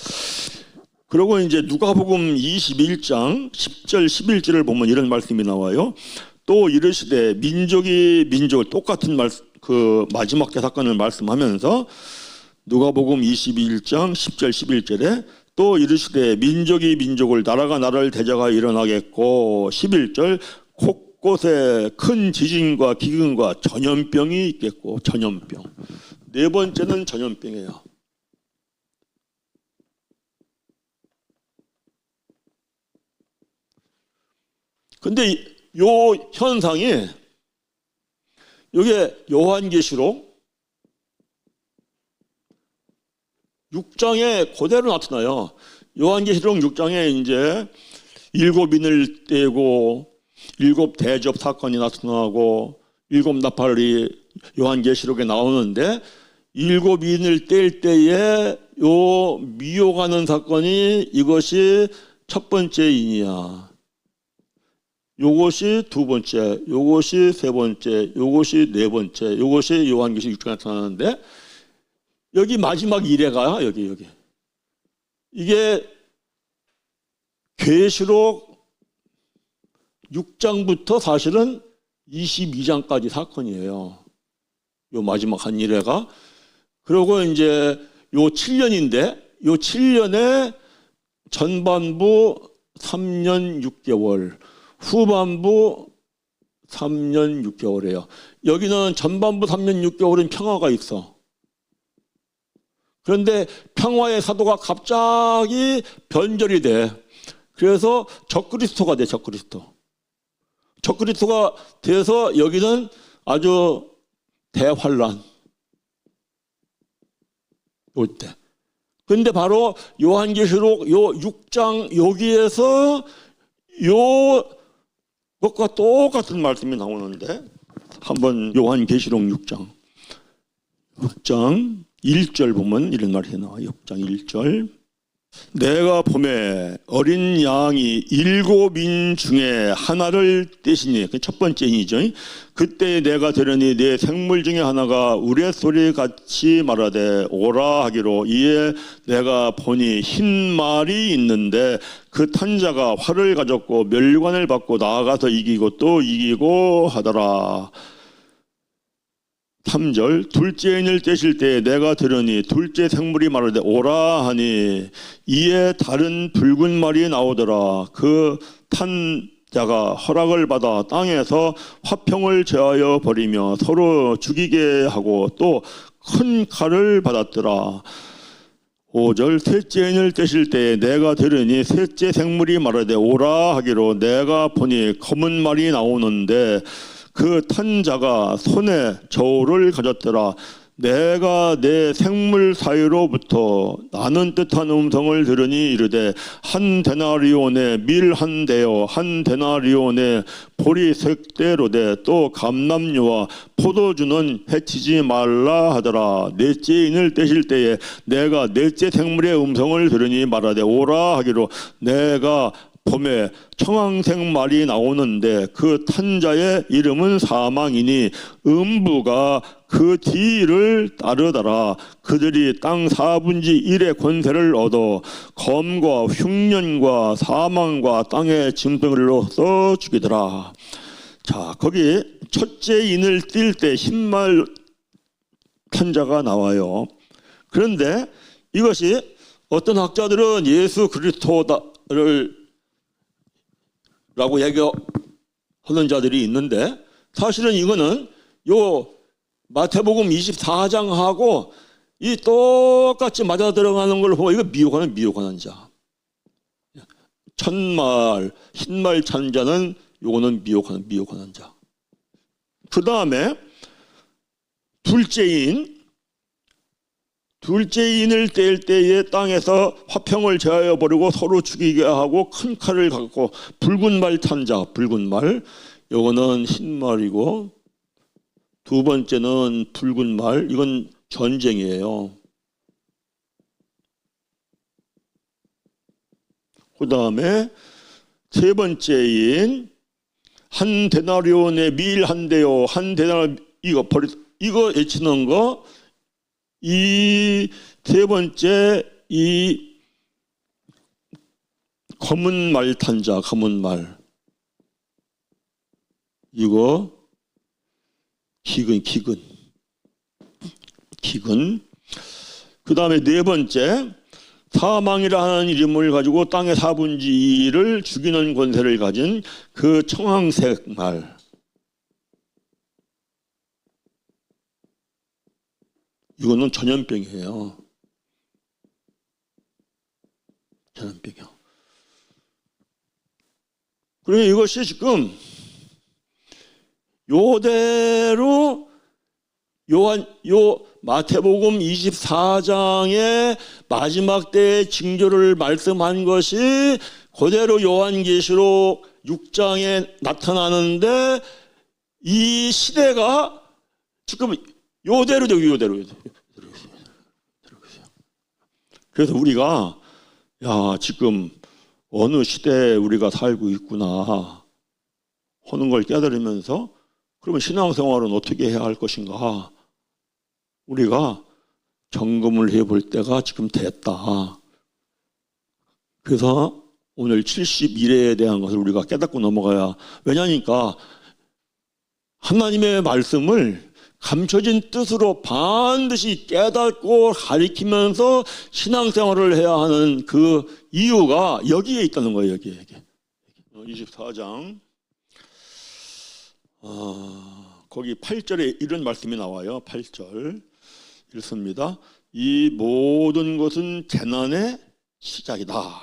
그리고 이제 누가복음 21장 10절 11절을 보면 이런 말씀이 나와요. 또 이르시되 민족이 민족을 똑같은 그 마지막 때 사건을 말씀하면서 누가복음 21장 10절 11절에 또 이르시되 민족이 민족을 나라가 나라를 대적하여 일어나겠고 11절 곳곳에 큰 지진과 기근과 전염병이 있겠고 전염병. 네 번째는 전염병이에요. 근데 요 현상이 이게 요한계시록 6장에 그대로 나타나요. 요한계시록 6장에 이제 7인을 떼고 7 대접 사건이 나타나고 7 나팔이 요한계시록에 나오는데 7인을 뗄 때에 요 미혹하는 사건이 이것이 첫 번째 인이야. 요것이 두 번째, 요것이 세 번째, 요것이 네 번째, 요것이 요한계시록 6장에 나타나는데 여기 마지막 이래가 여기 이게 계시록 6장부터 사실은 22장까지 사건이에요. 요 마지막 한 이래가. 그리고 이제 요 7년인데 요 7년에 전반부 3년 6개월, 후반부 3년 6개월이에요. 여기는 전반부 3년 6개월은 평화가 있어. 그런데 평화의 사도가 갑자기 변절이 돼. 그래서 적그리스도가 돼. 적그리스도가 돼서 여기는 아주 대환란. 이때. 그런데 바로 요한계시록 요 6장 여기에서 요 것과 똑같은 말씀이 나오는데 한번 요한계시록 6장 1절 보면 이런 말이 나와요. 6장 1절 내가 봄에 어린 양이 7인 중에 하나를 떼시니 첫 번째 인이죠. 그때 내가 들으니 내 생물 중에 하나가 우레소리 같이 말하되 오라 하기로 이에 내가 보니 흰 말이 있는데 그 탄자가 활을 가졌고 멸관을 받고 나아가서 이기고 또 이기고 하더라. 3절 둘째 인을 떼실 때 내가 들으니 둘째 생물이 말하되 오라 하니 이에 다른 붉은 말이 나오더라. 그 탄자가 허락을 받아 땅에서 화평을 제하여 버리며 서로 죽이게 하고 또 큰 칼을 받았더라. 5절 셋째 인을 떼실 때 내가 들으니 셋째 생물이 말하되 오라 하기로 내가 보니 검은 말이 나오는데 그 탄자가 손에 저울을 가졌더라. 내가 내 생물 사이로부터 나는 듯한 음성을 들으니 이르되 한 데나리온에 밀 한 대요 한 데나리온에 보리색 대로되 또 감람류와 포도주는 해치지 말라 하더라. 넷째 인을 떼실 때에 내가 넷째 생물의 음성을 들으니 말하되 오라 하기로 내가 봄에 청황색 말이 나오는데 그 탄자의 이름은 사망이니 음부가 그 뒤를 따르더라. 그들이 땅 4분의 1의 권세를 얻어 검과 흉년과 사망과 땅의 짐승으로서 죽이더라. 자, 거기 첫째 인을 띨 때 흰말 탄자가 나와요. 그런데 이것이 어떤 학자들은 예수 그리스도를 라고 얘기하는 자들이 있는데 사실은 이거는 요 마태복음 24장하고 이 똑같이 맞아 들어가는 걸 보고 이거 미혹하는 자. 첫말 흰말 찬자는 요거는 미혹하는 자. 그 다음에 둘째 인을 뗄 때에 땅에서 화평을 제하여 버리고 서로 죽이게 하고 큰 칼을 갖고 붉은 말 탄자, 붉은 말, 요거는 흰 말이고 두 번째는 붉은 말, 이건 전쟁이에요. 그 다음에 세 번째인 한 데나리온의 밀 한 대요. 한 데나리온 이거 외치는 거, 이 세 번째 이 검은 말 탄 자, 검은 말. 이거 기근. 그 다음에 네 번째, 사망이라 하는 이름을 가지고 땅의 4분의 1을 죽이는 권세를 가진 그 청황색 말. 이거는 전염병이에요. 전염병이요. 그러니 이것이 지금 요대로 마태복음 24장의 마지막 때의 징조를 말씀한 것이 그대로 요한계시록 6장에 나타나는데, 이 시대가 지금 요대로. 그래서 우리가 지금 어느 시대에 우리가 살고 있구나 하는 걸 깨달으면서, 그러면 신앙생활은 어떻게 해야 할 것인가, 우리가 점검을 해볼 때가 지금 됐다. 그래서 오늘 71회에 대한 것을 우리가 깨닫고 넘어가야, 왜냐니까 하나님의 말씀을 감춰진 뜻으로 반드시 깨닫고 가리키면서 신앙생활을 해야 하는 그 이유가 여기에 있다는 거예요. 여기에. 24장 거기 8절에 이런 말씀이 나와요. 8절 읽습니다. 이 모든 것은 재난의 시작이다.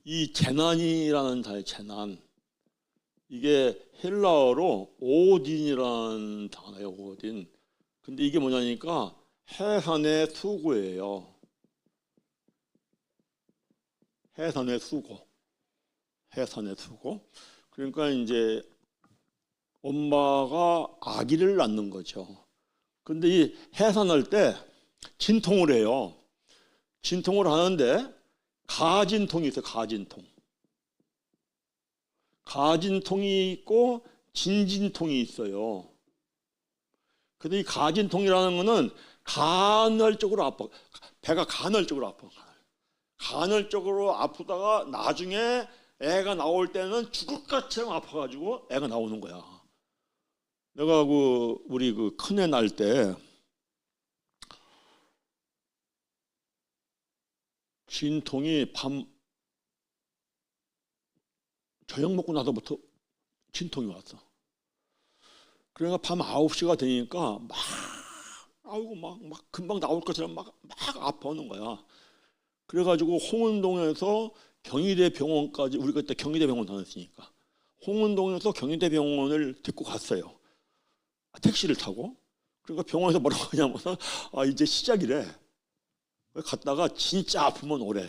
이 재난이라는 단어, 재난, 이게 헬라어로 오딘이라는 단어예요. 오딘. 근데 이게 뭐냐니까 해산의 수고예요. 해산의 수고. 그러니까 이제 엄마가 아기를 낳는 거죠. 근데 이 해산할 때 진통을 해요. 진통을 하는데 가진통이 있어요. 가진통이 있고 진진통이 있어요. 근데 이 가진통이라는 거는 간헐적으로 아파. 배가 간헐적으로 아파. 간헐적으로 아프다가 나중에 애가 나올 때는 죽을 것처럼 아파가지고 애가 나오는 거야. 내가 우리 큰애 날 때 진통이 저녁 먹고 나서부터 진통이 왔어. 그러니까 밤 9시가 되니까 막 금방 나올 것처럼 막 아파하는 거야. 그래가지고 홍은동에서 경희대병원까지, 우리가 그때 경희대병원 다녔으니까 홍은동에서 경희대병원을 데리고 갔어요. 택시를 타고. 그러니까 병원에서 뭐라고 하냐면 이제 시작이래. 갔다가 진짜 아프면 오래.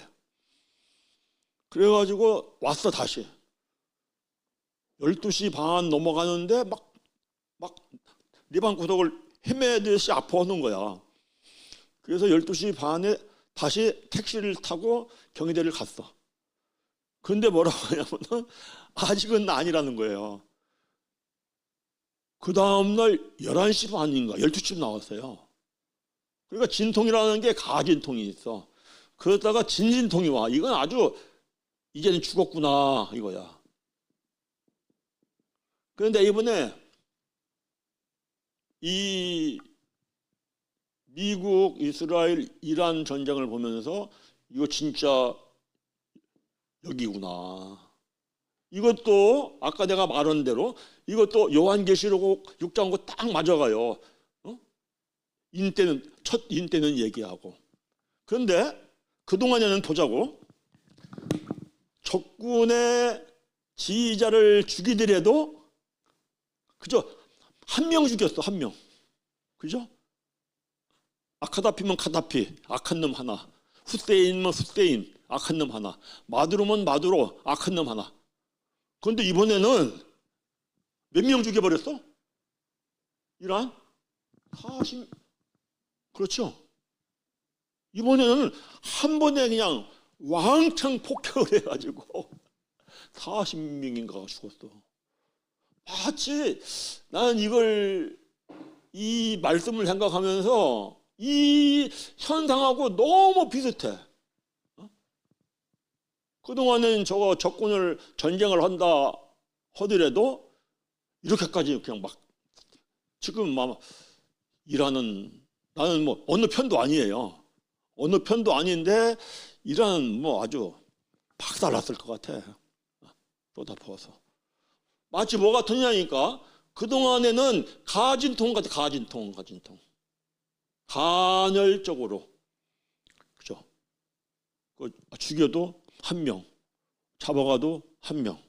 그래가지고 왔어. 다시 12시 반 넘어가는데 막 네 방구석을 헤매듯이 아파하는 거야. 그래서 12시 반에 다시 택시를 타고 경희대를 갔어. 근데 뭐라고 하냐면 아직은 아니라는 거예요. 그 다음날 11시 반인가 12시쯤 나왔어요. 그러니까 진통이라는 게 가진통이 있어. 그러다가 진진통이 와. 이건 아주 이제는 죽었구나 이거야. 그런데 이번에 이 미국, 이스라엘, 이란 전쟁을 보면서 이거 진짜 여기구나. 이것도 아까 내가 말한 대로 이것도 요한계시록 6장하고 딱 맞아가요. 첫 인때는 얘기하고. 그런데 그동안에는 보자고. 적군의 지휘자를 죽이더라도 그죠? 한 명 죽였어. 한 명. 그죠? 아카다피면 카다피, 악한 놈 하나. 후세인면 후세인, 악한 놈 하나. 마두로면 마두로, 악한 놈 하나. 그런데 이번에는 몇 명 죽여버렸어? 이란? 40, 그렇죠. 이번에는 한 번에 그냥 왕창 폭격을 해가지고 40명인가가 죽었어. 마치 나는 이 말씀을 생각하면서 이 현상하고 너무 비슷해. 그동안은 저거 적군을 전쟁을 한다 하더라도 이렇게까지 그냥 막 지금 막 나는 뭐 어느 편도 아니에요. 어느 편도 아닌데 이란은 뭐 아주 박살났을 것 같아. 쏟아부어서. 마치 뭐 같으냐니까 그동안에는 가진통 같아. 가진통. 간헐적으로. 그죠? 죽여도 한 명, 잡아가도 한 명.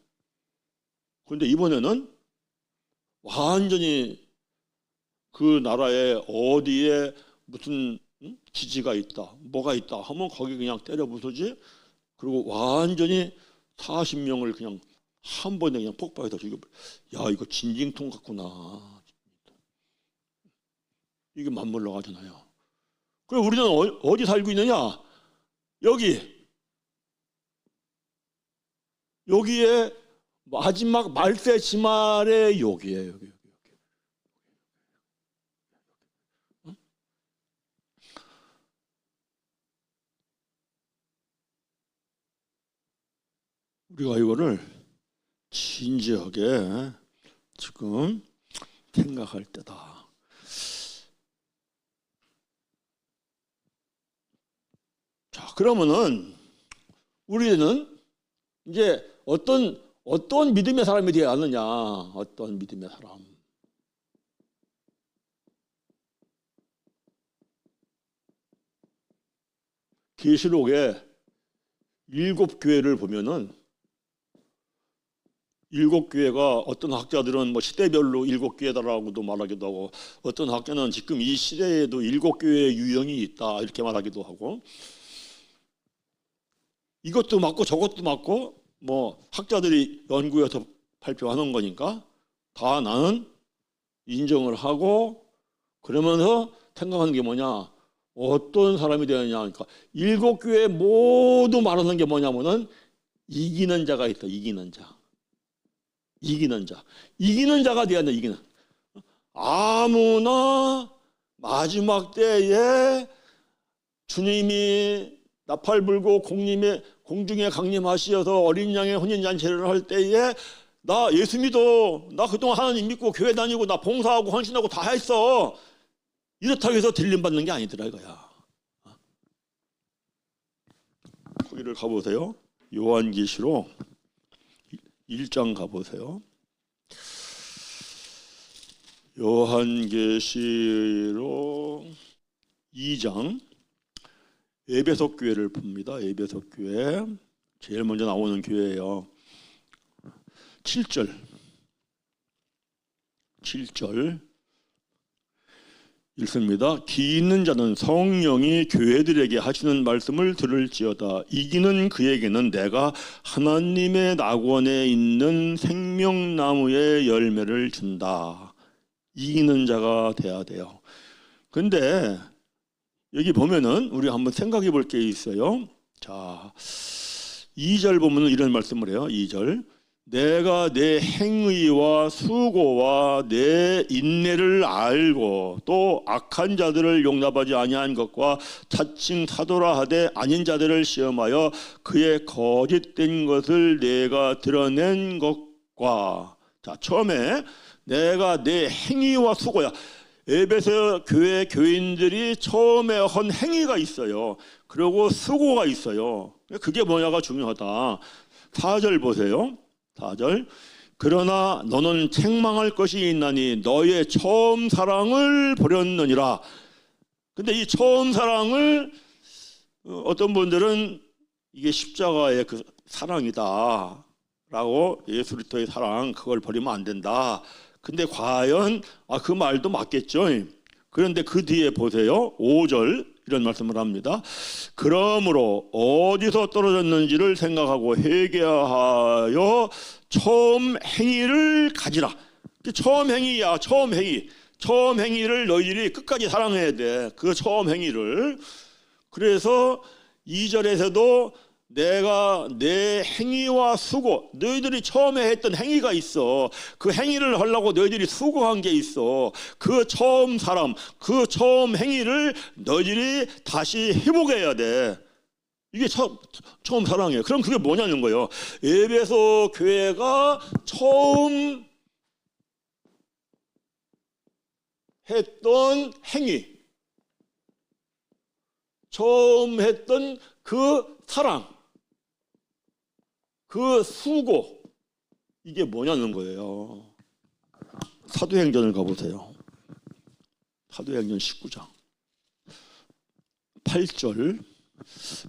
그런데 이번에는 완전히 그 나라에 어디에 무슨 기지가 있다, 뭐가 있다 하면 거기 그냥 때려 부수지. 그리고 완전히 40명을 그냥 한 번에 그냥 폭발해서 죽여버려. 야, 이거 진징통 같구나. 이게 맞물러 가잖아요. 그럼 우리는 어디 살고 있느냐? 여기에 마지막 말세 지말의 여기에. 응? 우리가 이거를 진지하게 지금 생각할 때다. 자, 그러면은 우리는 이제 어떤 믿음의 사람이 되어야 하느냐? 어떤 믿음의 사람? 계시록에 7교회를 보면은 7교회가 어떤 학자들은 뭐 시대별로 7교회다라고도 말하기도 하고 어떤 학자는 지금 이 시대에도 7교회의 유형이 있다 이렇게 말하기도 하고 이것도 맞고 저것도 맞고 뭐 학자들이 연구해서 발표하는 거니까 다 나는 인정을 하고 그러면서 생각하는 게 뭐냐 어떤 사람이 되느냐 그러니까 7교회 모두 말하는 게 뭐냐면은 이기는 자가 있다. 이기는 자가 돼야 한다. 이기는 아무나 마지막 때에 주님이 나팔 불고 공중에 강림하시어서 어린 양의 혼인잔치를 할 때에 나 예수 믿어. 나 그동안 하나님 믿고 교회 다니고 나 봉사하고 헌신하고 다 했어. 이렇다고 해서 들림받는 게 아니더라 이거야. 거기를 가보세요. 요한계시록 1장 가보세요. 요한계시록 2장 에베소 교회를 봅니다. 에베소 교회 제일 먼저 나오는 교회예요. 7절 읽습니다. 기 있는 자는 성령이 교회들에게 하시는 말씀을 들을지어다. 이기는 그에게는 내가 하나님의 낙원에 있는 생명나무의 열매를 준다. 이기는 자가 돼야 돼요. 근데 여기 보면은 우리 한번 생각해 볼 게 있어요. 자, 2절 보면은 이런 말씀을 해요. 2절. 내가 내 행위와 수고와 내 인내를 알고 또 악한 자들을 용납하지 아니한 것과 자칭 사도라 하되 아닌 자들을 시험하여 그의 거짓된 것을 내가 드러낸 것과 자 처음에 내가 내 행위와 수고야. 에베소 교회 교인들이 처음에 한 행위가 있어요. 그리고 수고가 있어요. 그게 뭐냐가 중요하다. 4절 보세요. 4절. 그러나 너는 책망할 것이 있나니 너의 처음 사랑을 버렸느니라. 근데 이 처음 사랑을 어떤 분들은 이게 십자가의 그 사랑이다 라고 예수 그리스도의 사랑 그걸 버리면 안 된다. 근데 과연 그 말도 맞겠죠. 그런데 그 뒤에 보세요. 5절 이런 말씀을 합니다. 그러므로 어디서 떨어졌는지를 생각하고 회개하여 처음 행위를 가지라. 처음 행위야. 처음 행위. 처음 행위를 너희들이 끝까지 사랑해야 돼. 그 처음 행위를. 그래서 2절에서도 내가 내 행위와 수고, 너희들이 처음에 했던 행위가 있어. 그 행위를 하려고 너희들이 수고한 게 있어. 그 처음 사람, 그 처음 행위를 너희들이 다시 회복해야 돼. 이게 처음 사랑이에요. 그럼 그게 뭐냐는 거예요. 에베소 교회가 처음 했던 행위, 처음 했던 그 사랑, 그 수고, 이게 뭐냐는 거예요. 사도행전을 가보세요. 사도행전 19장 8절.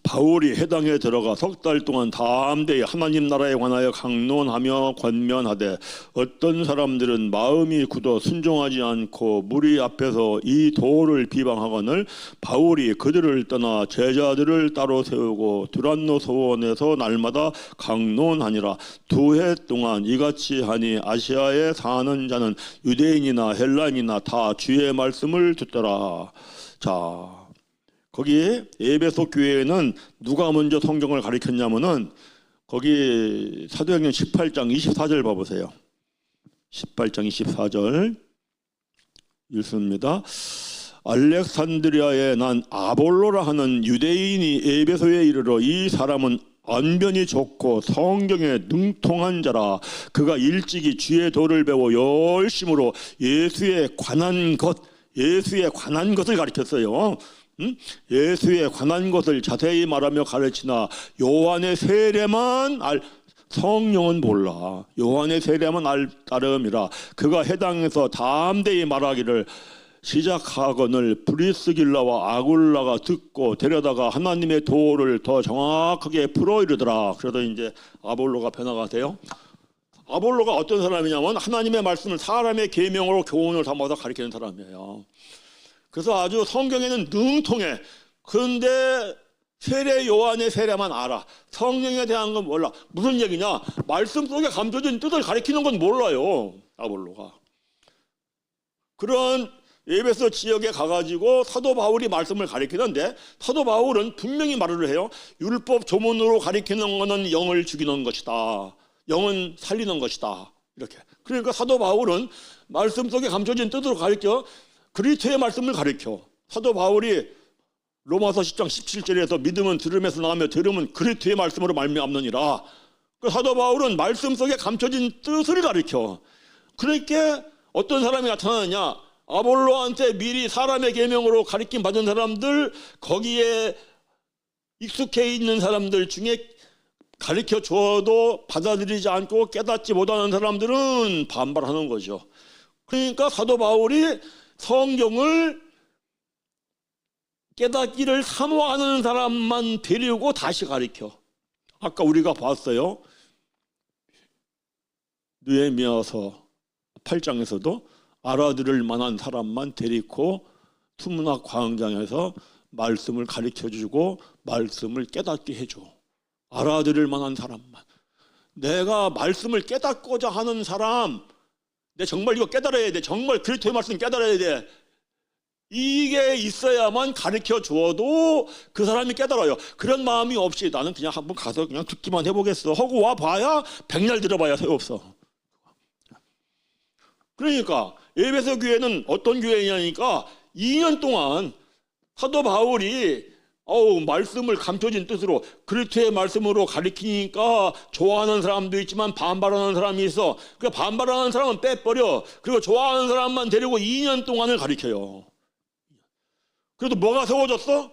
바울이 회당에 들어가 석 달 동안 담대히 하나님 나라에 관하여 강론하며 권면하되 어떤 사람들은 마음이 굳어 순종하지 않고 무리 앞에서 이 도를 비방하거늘 바울이 그들을 떠나 제자들을 따로 세우고 두란노 소원에서 날마다 강론하니라. 2해 동안 이같이 하니 아시아에 사는 자는 유대인이나 헬라인이나 다 주의 말씀을 듣더라. 자, 거기 에베소 교회에는 누가 먼저 성경을 가르쳤냐면은 거기 사도행전 18장 24절 봐보세요. 18장 24절 읽습니다. 알렉산드리아에 난 아볼로라 하는 유대인이 에베소에 이르러 이 사람은 언변이 좋고 성경에 능통한 자라. 그가 일찍이 주의 도를 배워 열심으로 예수에 관한 것을 가르쳤어요. 예수에 관한 것을 자세히 말하며 가르치나 요한의 세례만 성령은 몰라. 요한의 세례만 따름이라. 그가 해당에서 담대히 말하기를 시작하거늘 브리스길라와 아굴라가 듣고 데려다가 하나님의 도를 더 정확하게 풀어 이르더라. 그래서 이제 아볼로가 변화가 돼요. 아볼로가 어떤 사람이냐면 하나님의 말씀을 사람의 계명으로 교훈을 삼아서 가르치는 사람이에요. 그래서 아주 성경에는 능통해. 그런데 세례 요한의 세례만 알아. 성령에 대한 건 몰라. 무슨 얘기냐? 말씀 속에 감춰진 뜻을 가리키는 건 몰라요. 아볼로가. 그런 에베소 지역에 가가지고 사도 바울이 말씀을 가리키는데 사도 바울은 분명히 말을 해요. 율법 조문으로 가리키는 것은 영을 죽이는 것이다. 영은 살리는 것이다. 이렇게. 그러니까 사도 바울은 말씀 속에 감춰진 뜻으로 가리켜 그리스도의 말씀을 가리켜. 사도 바울이 로마서 10장 17절에서 믿음은 들음에서 나오며 들음은 그리스도의 말씀으로 말미암느니라. 사도 바울은 말씀 속에 감춰진 뜻을 가리켜. 그러니까 어떤 사람이 나타나느냐? 아볼로한테 미리 사람의 계명으로 가르침 받은 사람들, 거기에 익숙해 있는 사람들 중에 가르쳐 주어도 받아들이지 않고 깨닫지 못하는 사람들은 반발하는 거죠. 그러니까 사도 바울이 성경을 깨닫기를 사모하는 사람만 데리고 다시 가르쳐. 아까 우리가 봤어요. 느헤미야서 8장에서도 알아들을 만한 사람만 데리고 수문학 광장에서 말씀을 가르쳐주고 말씀을 깨닫게 해줘. 알아들을 만한 사람만. 내가 말씀을 깨닫고자 하는 사람, 내 정말 이거 깨달아야 돼. 정말 그리스도의 말씀 깨달아야 돼. 이게 있어야만 가르쳐 주어도 그 사람이 깨달아요. 그런 마음이 없이 나는 그냥 한번 가서 그냥 듣기만 해보겠어 하고 와봐야 백날 들어봐야 소용없어. 그러니까 에베소 교회는 어떤 교회냐니까 2년 동안 사도 바울이 말씀을 감춰진 뜻으로 그리스도의 말씀으로 가리키니까 좋아하는 사람도 있지만 반발하는 사람이 있어. 그 반발하는 사람은 빼버려. 그리고 좋아하는 사람만 데리고 2년 동안을 가리켜요. 그래도 뭐가 세워졌어?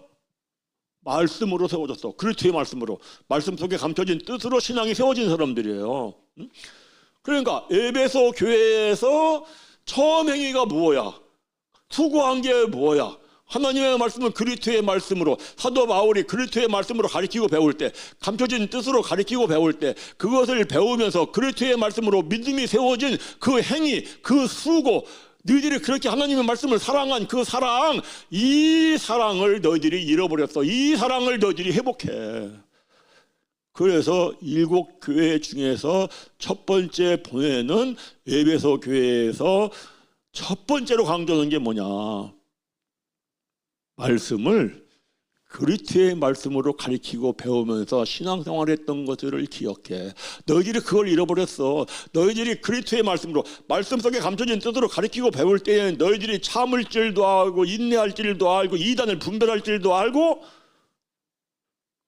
말씀으로 세워졌어. 그리스도의 말씀으로. 말씀 속에 감춰진 뜻으로 신앙이 세워진 사람들이에요. 그러니까 에베소 교회에서 처음 행위가 뭐야? 수고한 게 뭐야? 하나님의 말씀은 그리스도의 말씀으로, 사도 바울이 그리스도의 말씀으로 가르치고 배울 때, 감춰진 뜻으로 가르치고 배울 때, 그것을 배우면서 그리스도의 말씀으로 믿음이 세워진 그 행위, 그 수고, 너희들이 그렇게 하나님의 말씀을 사랑한 그 사랑, 이 사랑을 너희들이 잃어버렸어. 이 사랑을 너희들이 회복해. 그래서 7교회 중에서 첫 번째 보내는 에베소 교회에서 첫 번째로 강조하는 게 뭐냐? 말씀을 그리스도의 말씀으로 가르치고 배우면서 신앙생활을 했던 것들을 기억해. 너희들이 그걸 잃어버렸어. 너희들이 그리스도의 말씀으로, 말씀 속에 감춰진 뜻으로 가르치고 배울 때에 너희들이 참을 줄도 알고 인내할 줄도 알고 이단을 분별할 줄도 알고,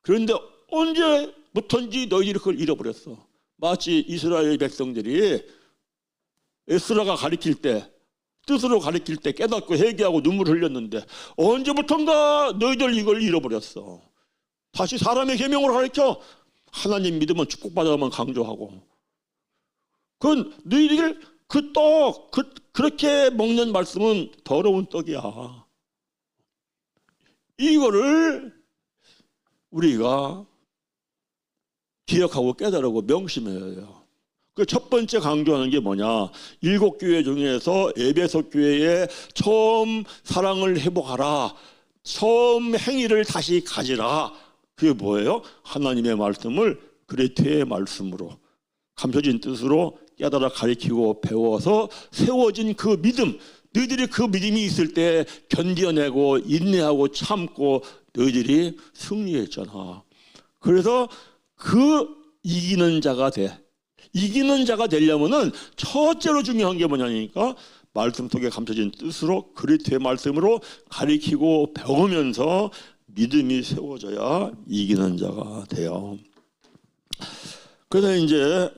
그런데 언제부턴지 너희들이 그걸 잃어버렸어. 마치 이스라엘 백성들이 에스라가 가르칠 때, 뜻으로 가르칠 때 깨닫고 회개하고 눈물을 흘렸는데 언제부턴가 너희들 이걸 잃어버렸어. 다시 사람의 계명으로 가르쳐. 하나님 믿으면 축복받아만 강조하고. 그건 너희들 그 떡, 그렇게 먹는 말씀은 더러운 떡이야. 이거를 우리가 기억하고 깨달고 명심해야 해요. 그 첫 번째 강조하는 게 뭐냐? 7교회 중에서 에베소 교회에 처음 사랑을 회복하라. 처음 행위를 다시 가지라. 그게 뭐예요? 하나님의 말씀을 그리스도의 말씀으로 감춰진 뜻으로 깨달아 가르치고 배워서 세워진 그 믿음. 너희들이 그 믿음이 있을 때 견뎌내고 인내하고 참고 너희들이 승리했잖아. 그래서 그 이기는 자가 돼. 이기는 자가 되려면은 첫째로 중요한 게 뭐냐니까 말씀 속에 감춰진 뜻으로 그리스도의 말씀으로 가리키고 배우면서 믿음이 세워져야 이기는 자가 돼요. 그래서 이제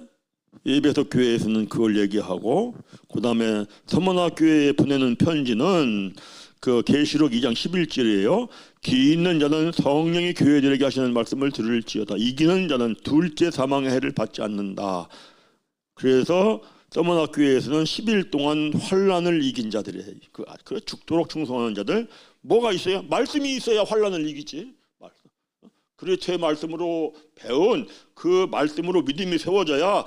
에베소 교회에서는 그걸 얘기하고, 그 다음에 서머나 교회에 보내는 편지는 그 계시록 2장 11절이에요. 기 있는 자는 성령이 교회들에게 하시는 말씀을 들을지어다. 이기는 자는 둘째 사망의 해를 받지 않는다. 그래서 서머나 교회에서는 10일 동안 환난을 이긴 자들이에요. 그 죽도록 충성하는 자들. 뭐가 있어요? 말씀이 있어야 환난을 이기지. 그리스도의 말씀으로 배운 그 말씀으로 믿음이 세워져야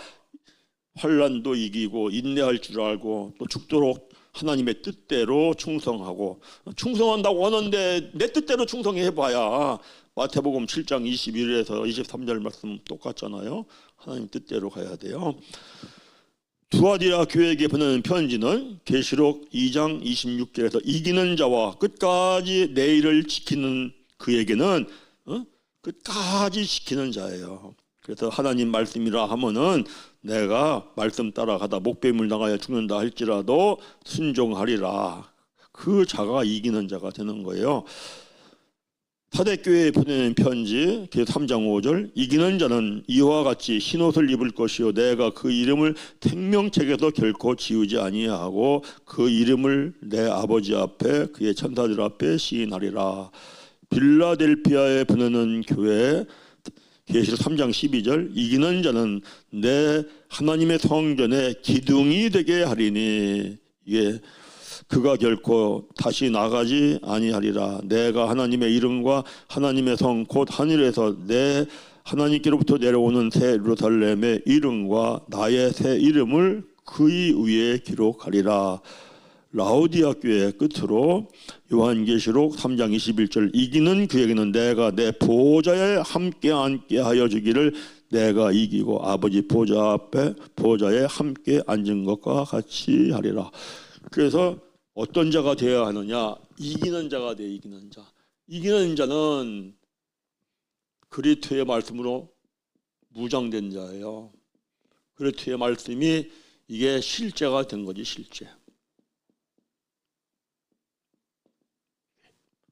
환난도 이기고 인내할 줄 알고 또 죽도록 하나님의 뜻대로 충성하고. 충성한다고 하는데 내 뜻대로 충성해봐야 마태복음 7장 21에서 23절 말씀 똑같잖아요. 하나님 뜻대로 가야 돼요. 두아디라 교회에게 보내는 편지는 계시록 2장 26절에서 이기는 자와 끝까지 내 일을 지키는 그에게는 끝까지 지키는 자예요. 그래서 하나님 말씀이라 하면은 내가 말씀 따라가다 목배임을 당하여 죽는다 할지라도 순종하리라. 그 자가 이기는 자가 되는 거예요. 사대교회에 보내는 편지 3장 5절 이기는 자는 이와 같이 흰옷을 입을 것이요 내가 그 이름을 생명책에서 결코 지우지 아니하고 그 이름을 내 아버지 앞에 그의 천사들 앞에 시인하리라. 빌라델피아에 보내는 교회 계시록 3장 12절 이기는 자는 내 하나님의 성전에 기둥이 되게 하리니 이게 그가 결코 다시 나가지 아니하리라. 내가 하나님의 이름과 하나님의 성 곧 하늘에서 내 하나님께로부터 내려오는 새 예루살렘의 이름과 나의 새 이름을 그의 위에 기록하리라. 라오디아 교회 끝으로 요한계시록 3장 21절 이기는 그에게는 내가 내 보좌에 함께 앉게 하여 주기를 내가 이기고 아버지 보좌 앞에 보좌에 함께 앉은 것과 같이 하리라. 그래서 어떤 자가 되어야 하느냐? 이기는 자가 돼. 이기는 자. 이기는 자는 그리스도의 말씀으로 무장된 자예요. 그리스도의 말씀이 이게 실제가 된 거지. 실제.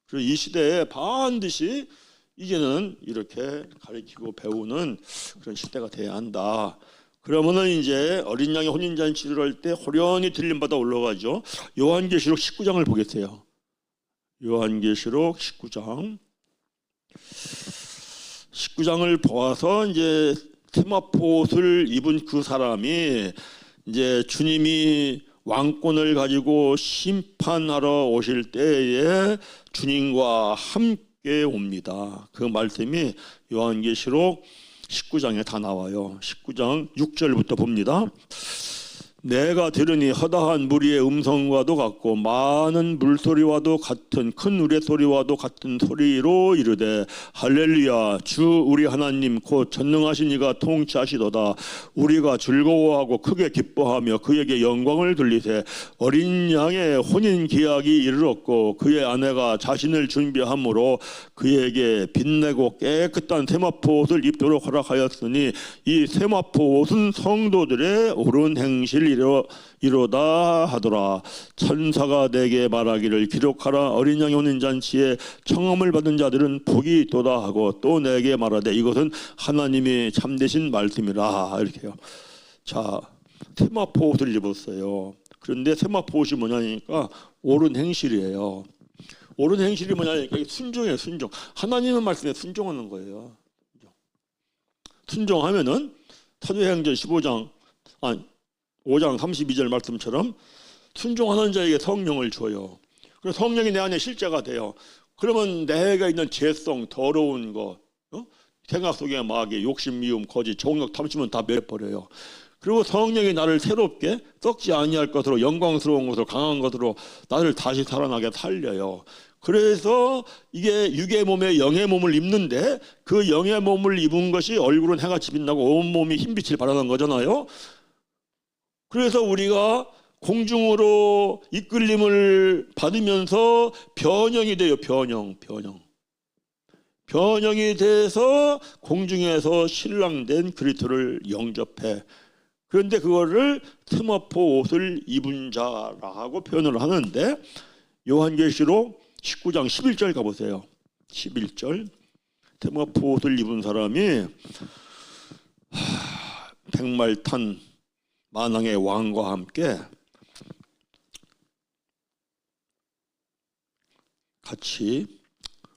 그래서 이 시대에 반드시 이제는 이렇게 가르치고 배우는 그런 시대가 돼야 한다. 그러면은 이제 어린 양의 혼인잔치를 할 때 호련히 들림받아 올라가죠. 요한계시록 19장을 보겠어요. 요한계시록 19장을 보아서 이제 세마포옷을 입은 그 사람이 이제 주님이 왕권을 가지고 심판하러 오실 때에 주님과 함께 옵니다. 그 말씀이 요한계시록 19장에 다 나와요. 19장 6절부터 봅니다. 내가 들으니 허다한 무리의 음성과도 같고 많은 물소리와도 같은 큰 우레소리와도 같은 소리로 이르되 할렐루야 주 우리 하나님 곧 전능하신 이가 통치하시도다. 우리가 즐거워하고 크게 기뻐하며 그에게 영광을 돌리세. 어린 양의 혼인 기약이 이르렀고 그의 아내가 자신을 준비함으로 그에게 빛내고 깨끗한 세마포 옷을 입도록 허락하였으니 이 세마포 옷은 성도들의 옳은 행실 이로다 하더라. 천사가 내게 말하기를 기록하라. 어린 양의 혼인잔치에 청함을 받은 자들은 복이 있도다 하고 또 내게 말하되 이것은 하나님이 참되신 말씀이라. 이렇게요. 자, 세마포 옷을 입었어요. 그런데 세마포 옷이 뭐냐니까 옳은 행실이에요. 옳은 행실이 뭐냐니까 순종이에요. 순종. 하나님의 말씀에 순종하는 거예요. 순종하면은 사도행전 5장 32절 말씀처럼 순종하는 자에게 성령을 줘요. 그래서 성령이 내 안에 실제가 돼요. 그러면 내가 있는 죄성, 더러운 거, 생각 속의 마귀, 욕심, 미움, 거짓, 정욕, 탐심은 다 멸버려요. 그리고 성령이 나를 새롭게 썩지 아니할 것으로 영광스러운 것으로 강한 것으로 나를 다시 살아나게 살려요. 그래서 이게 육의 몸에 영의 몸을 입는데 그 영의 몸을 입은 것이 얼굴은 해같이 빛나고 온몸이 흰빛을 발하는 거잖아요. 그래서 우리가 공중으로 이끌림을 받으면서 변형이 돼요. 변형이 돼서 공중에서 신랑된 그리스도를 영접해. 그런데 그거를 세마포 옷을 입은 자라고 표현을 하는데 요한계시록 19장 11절 가보세요. 11절 세마포 옷을 입은 사람이 백말 탄 만왕의 왕과 함께 같이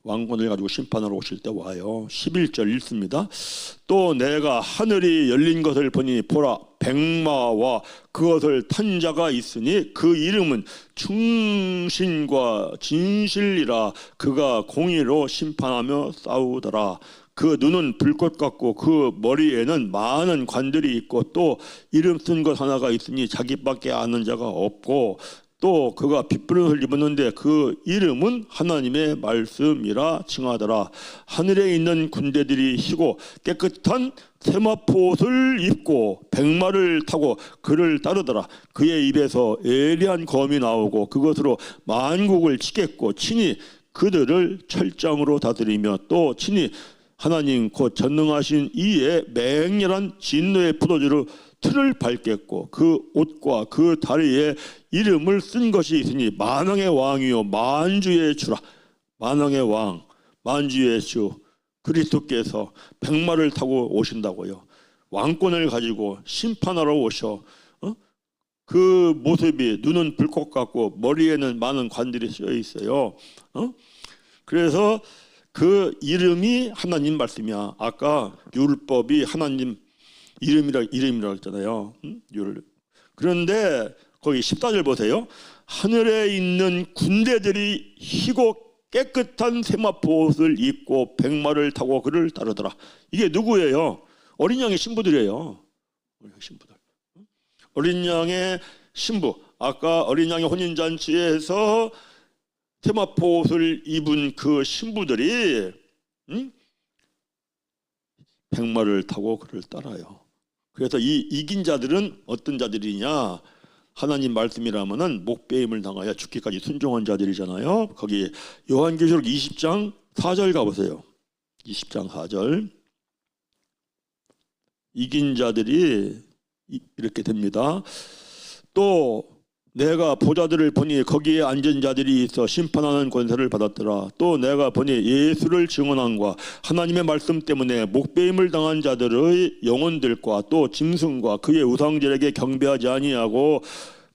왕권을 가지고 심판하러 오실 때 와요. 11절 읽습니다. 또 내가 하늘이 열린 것을 보니 보라 백마와 그것을 탄 자가 있으니 그 이름은 충신과 진실이라. 그가 공의로 심판하며 싸우더라. 그 눈은 불꽃 같고 그 머리에는 많은 관들이 있고 또 이름 쓴 것 하나가 있으니 자기밖에 아는 자가 없고 또 그가 핏부른 옷을 입었는데 그 이름은 하나님의 말씀이라 칭하더라. 하늘에 있는 군대들이 희고 깨끗한 세마포 옷을 입고 백마를 타고 그를 따르더라. 그의 입에서 예리한 검이 나오고 그것으로 만국을 치겠고 친히 그들을 철장으로 다스리며 또 친히 하나님 곧 전능하신 이의 맹렬한 진노의 포도주로 틀을 밟겠고 그 옷과 그 다리에 이름을 쓴 것이 있으니 만왕의 왕이요 만주의 주라. 만왕의 왕, 만주의 주 그리스도께서 백마를 타고 오신다고요. 왕권을 가지고 심판하러 오셔. 그 모습이 눈은 불꽃 같고 머리에는 많은 관들이 쓰여 있어요. 그래서 그 이름이 하나님 말씀이야. 아까 율법이 하나님 이름이라 했잖아요. 그런데 거기 14절 보세요. 하늘에 있는 군대들이 희고 깨끗한 세마포 옷을 입고 백마를 타고 그를 따르더라. 이게 누구예요? 어린 양의 신부들이에요. 어린 양의 신부. 아까 어린 양의 혼인잔치에서 세마포 옷을 입은 그 신부들이 백마를 타고 그를 따라요. 그래서 이 이긴 자들은 어떤 자들이냐? 하나님 말씀이라면은 목배임을 당하여 죽기까지 순종한 자들이잖아요. 거기 요한계시록 20장 4절 가보세요. 20장 4절. 이긴 자들이 이렇게 됩니다. 또 내가 보좌들을 보니 거기에 앉은 자들이 있어 심판하는 권세를 받았더라. 또 내가 보니 예수를 증언함과 하나님의 말씀 때문에 목배임을 당한 자들의 영혼들과 또 짐승과 그의 우상들에게 경배하지 아니하고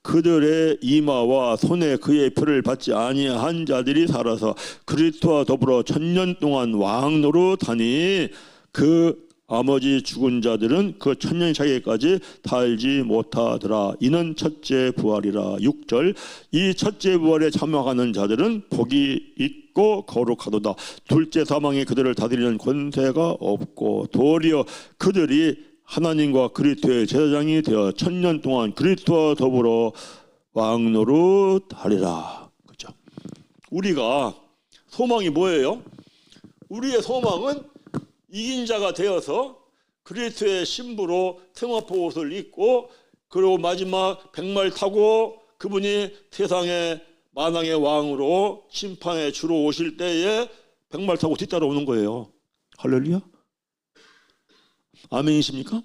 그들의 이마와 손에 그의 표를 받지 아니한 자들이 살아서 그리스도와 더불어 1000년 동안 왕 노릇하니 그 나머지 죽은 자들은 그 1000년 사이까지 달지 못하더라. 이는 첫째 부활이라. 6절. 이 첫째 부활에 참여하는 자들은 복이 있고 거룩하도다. 둘째 사망이 그들을 다스리는 권세가 없고 도리어 그들이 하나님과 그리스도의 제사장이 되어 1000년 동안 그리스도와 더불어 왕 노릇하리라. 그렇죠? 우리가 소망이 뭐예요? 우리의 소망은 이긴 자가 되어서 그리스도의 신부로 세마포 옷을 입고 그리고 마지막 백마를 타고 그분이 세상의 만왕의 왕으로 심판의 주로 오실 때에 백마를 타고 뒤따라 오는 거예요. 할렐루야? 아멘이십니까?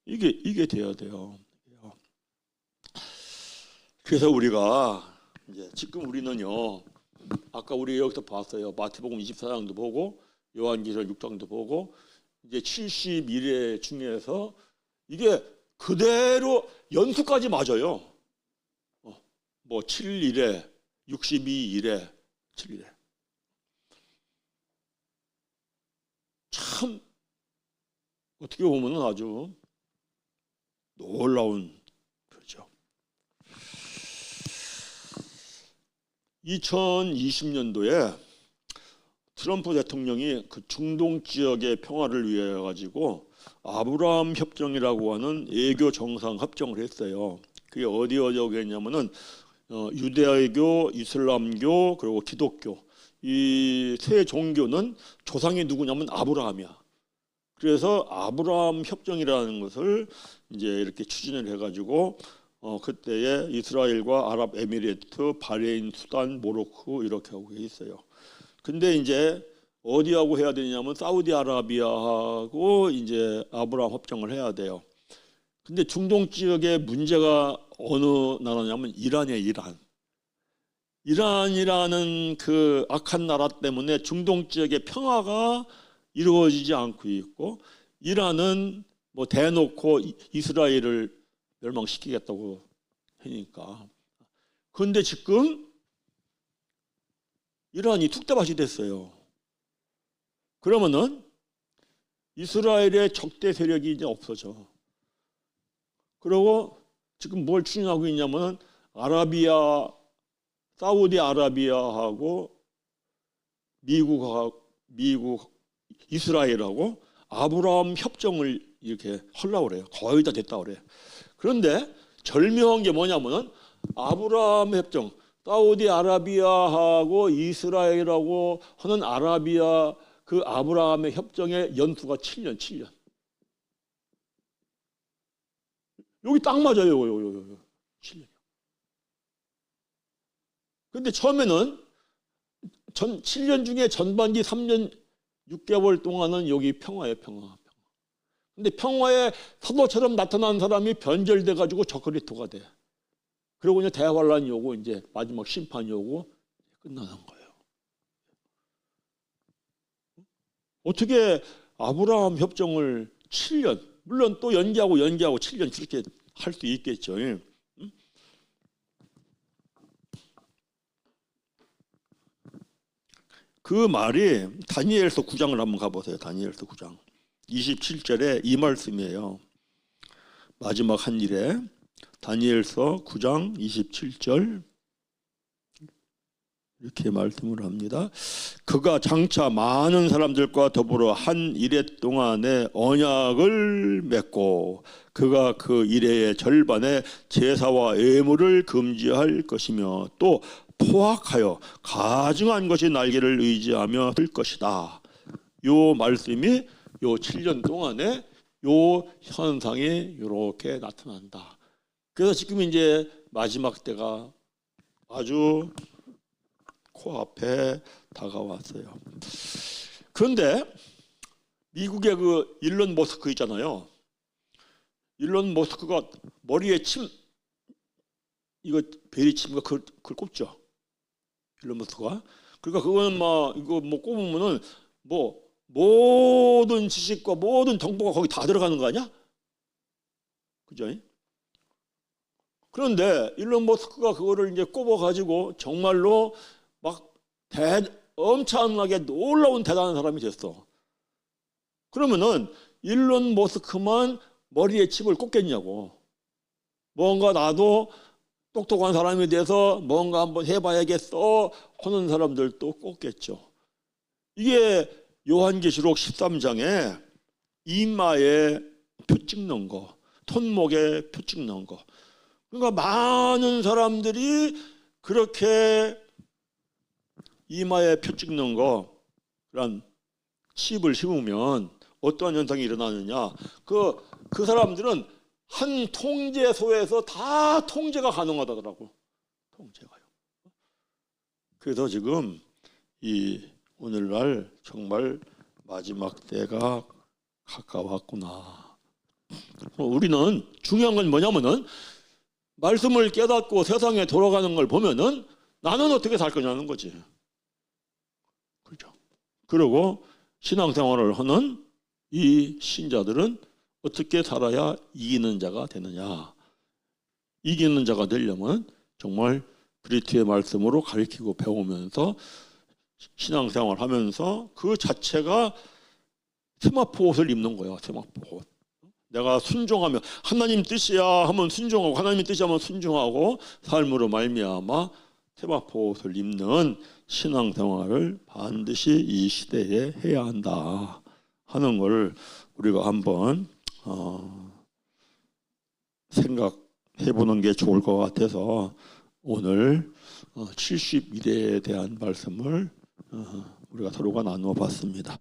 이게 돼야 돼요. 그래서 우리가 이제 지금 우리는요, 아까 우리 여기서 봤어요. 마태복음 24장도 보고 요한계시록 6장도 보고 이제 71회 중에서 이게 그대로 연수까지 맞아요. 뭐 7일에 62일에 7일에 참 어떻게 보면 아주 놀라운 표죠. 2020년도에 트럼프 대통령이 그 중동 지역의 평화를 위해 가지고 아브라함 협정이라고 하는 외교 정상 협정을 했어요. 그게 어디냐면은 유대교, 이슬람교 그리고 기독교 이 세 종교는 조상이 누구냐면 아브라함이야. 그래서 아브라함 협정이라는 것을 이제 이렇게 추진을 해가지고 그때에 이스라엘과 아랍에미리트, 바레인, 수단, 모로코 이렇게 하고 있어요. 근데 이제 어디하고 해야 되냐면 사우디아라비아하고 이제 아브라함 협정을 해야 돼요. 근데 중동 지역에 문제가 어느 나라냐면 이란이에요. 이란이라는 그 악한 나라 때문에 중동 지역의 평화가 이루어지지 않고 있고, 이란은 뭐 대놓고 이스라엘을 멸망시키겠다고 하니까. 그런데 지금 이란이 툭대밭이 됐어요. 그러면은 이스라엘의 적대 세력이 이제 없어져. 그리고 지금 뭘 추진하고 있냐면은 사우디아라비아하고 미국, 이스라엘하고 아브라함 협정을 이렇게 하려고 그래요. 거의 다 됐다고 그래요. 그런데 절묘한 게 뭐냐면은 아브라함 협정, 사우디아라비아하고 이스라엘하고 하는 그 아브라함의 협정의 연수가 7년. 여기 딱 맞아요. 7년. 근데 처음에는 7년 중에 전반기 3년 6개월 동안은 여기 평화예요, 평화. 근데 평화의 사도처럼 나타난 사람이 변절돼 가지고 적그리스도가 돼. 그리고 이제 대환란이 오고 이제 마지막 심판이 오고 끝나는 거예요. 어떻게 아브라함 협정을 7년, 물론 또 연기하고 7년 그렇게 할 수 있겠죠. 그 말이 다니엘서 9장을 한번 가보세요. 다니엘서 9장 27절에 이 말씀이에요. 마지막 한 일에 다니엘서 9장 27절 이렇게 말씀을 합니다. 그가 장차 많은 사람들과 더불어 한 이레 동안에 언약을 맺고 그가 그 이레의 절반에 제사와 예물을 금지할 것이며 또 포악하여 가증한 것이 날개를 의지하며 들 것이다. 요 말씀이 요 7년 동안에 요 현상이 이렇게 나타난다. 그래서 지금 이제 마지막 때가 아주 코앞에 다가왔어요. 그런데 미국의 그 일론 머스크 있잖아요. 일론 머스크가 머리에 이거 베리 침가 그걸 꼽죠. 일론 머스크가. 그러니까 그거는 막 이거 뭐 꼽으면은 뭐 모든 지식과 모든 정보가 거기 다 들어가는 거 아니야? 그죠? 그런데 일론 머스크가 그거를 이제 꼽아가지고 정말로 막 엄청나게 놀라운 대단한 사람이 됐어. 그러면은 일론 머스크만 머리에 칩을 꽂겠냐고. 뭔가 나도 똑똑한 사람이 돼서 뭔가 한번 해봐야겠어 하는 사람들도 꽂겠죠. 이게 요한계시록 13장에 이마에 표 찍는 거, 손목에 표 찍는 거. 그러니까 많은 사람들이 그렇게 이마에 표 찍는 거, 그런 칩을 심으면 어떠한 현상이 일어나느냐? 그 사람들은 한 통제소에서 다 통제가 가능하다더라고. 통제가요. 그래서 지금 이 오늘날 정말 마지막 때가 가까웠구나. 우리는 중요한 건 뭐냐면은 말씀을 깨닫고 세상에 돌아가는 걸 보면은 나는 어떻게 살 거냐는 거지. 그렇죠. 그리고 신앙생활을 하는 이 신자들은 어떻게 살아야 이기는 자가 되느냐. 이기는 자가 되려면 정말 그리스도의 말씀으로 가르치고 배우면서 신앙생활 하면서 그 자체가 세마포 옷을 입는 거야. 세마포 옷. 내가 순종하면 하나님 뜻이야 하면 순종하고 하나님 뜻이 하면 순종하고 삶으로 말미암아 세마포 옷을 입는 신앙생활을 반드시 이 시대에 해야 한다 하는 걸 우리가 한번 생각해 보는 게 좋을 것 같아서 오늘 70일에 대한 말씀을 우리가 서로가 나누어 봤습니다.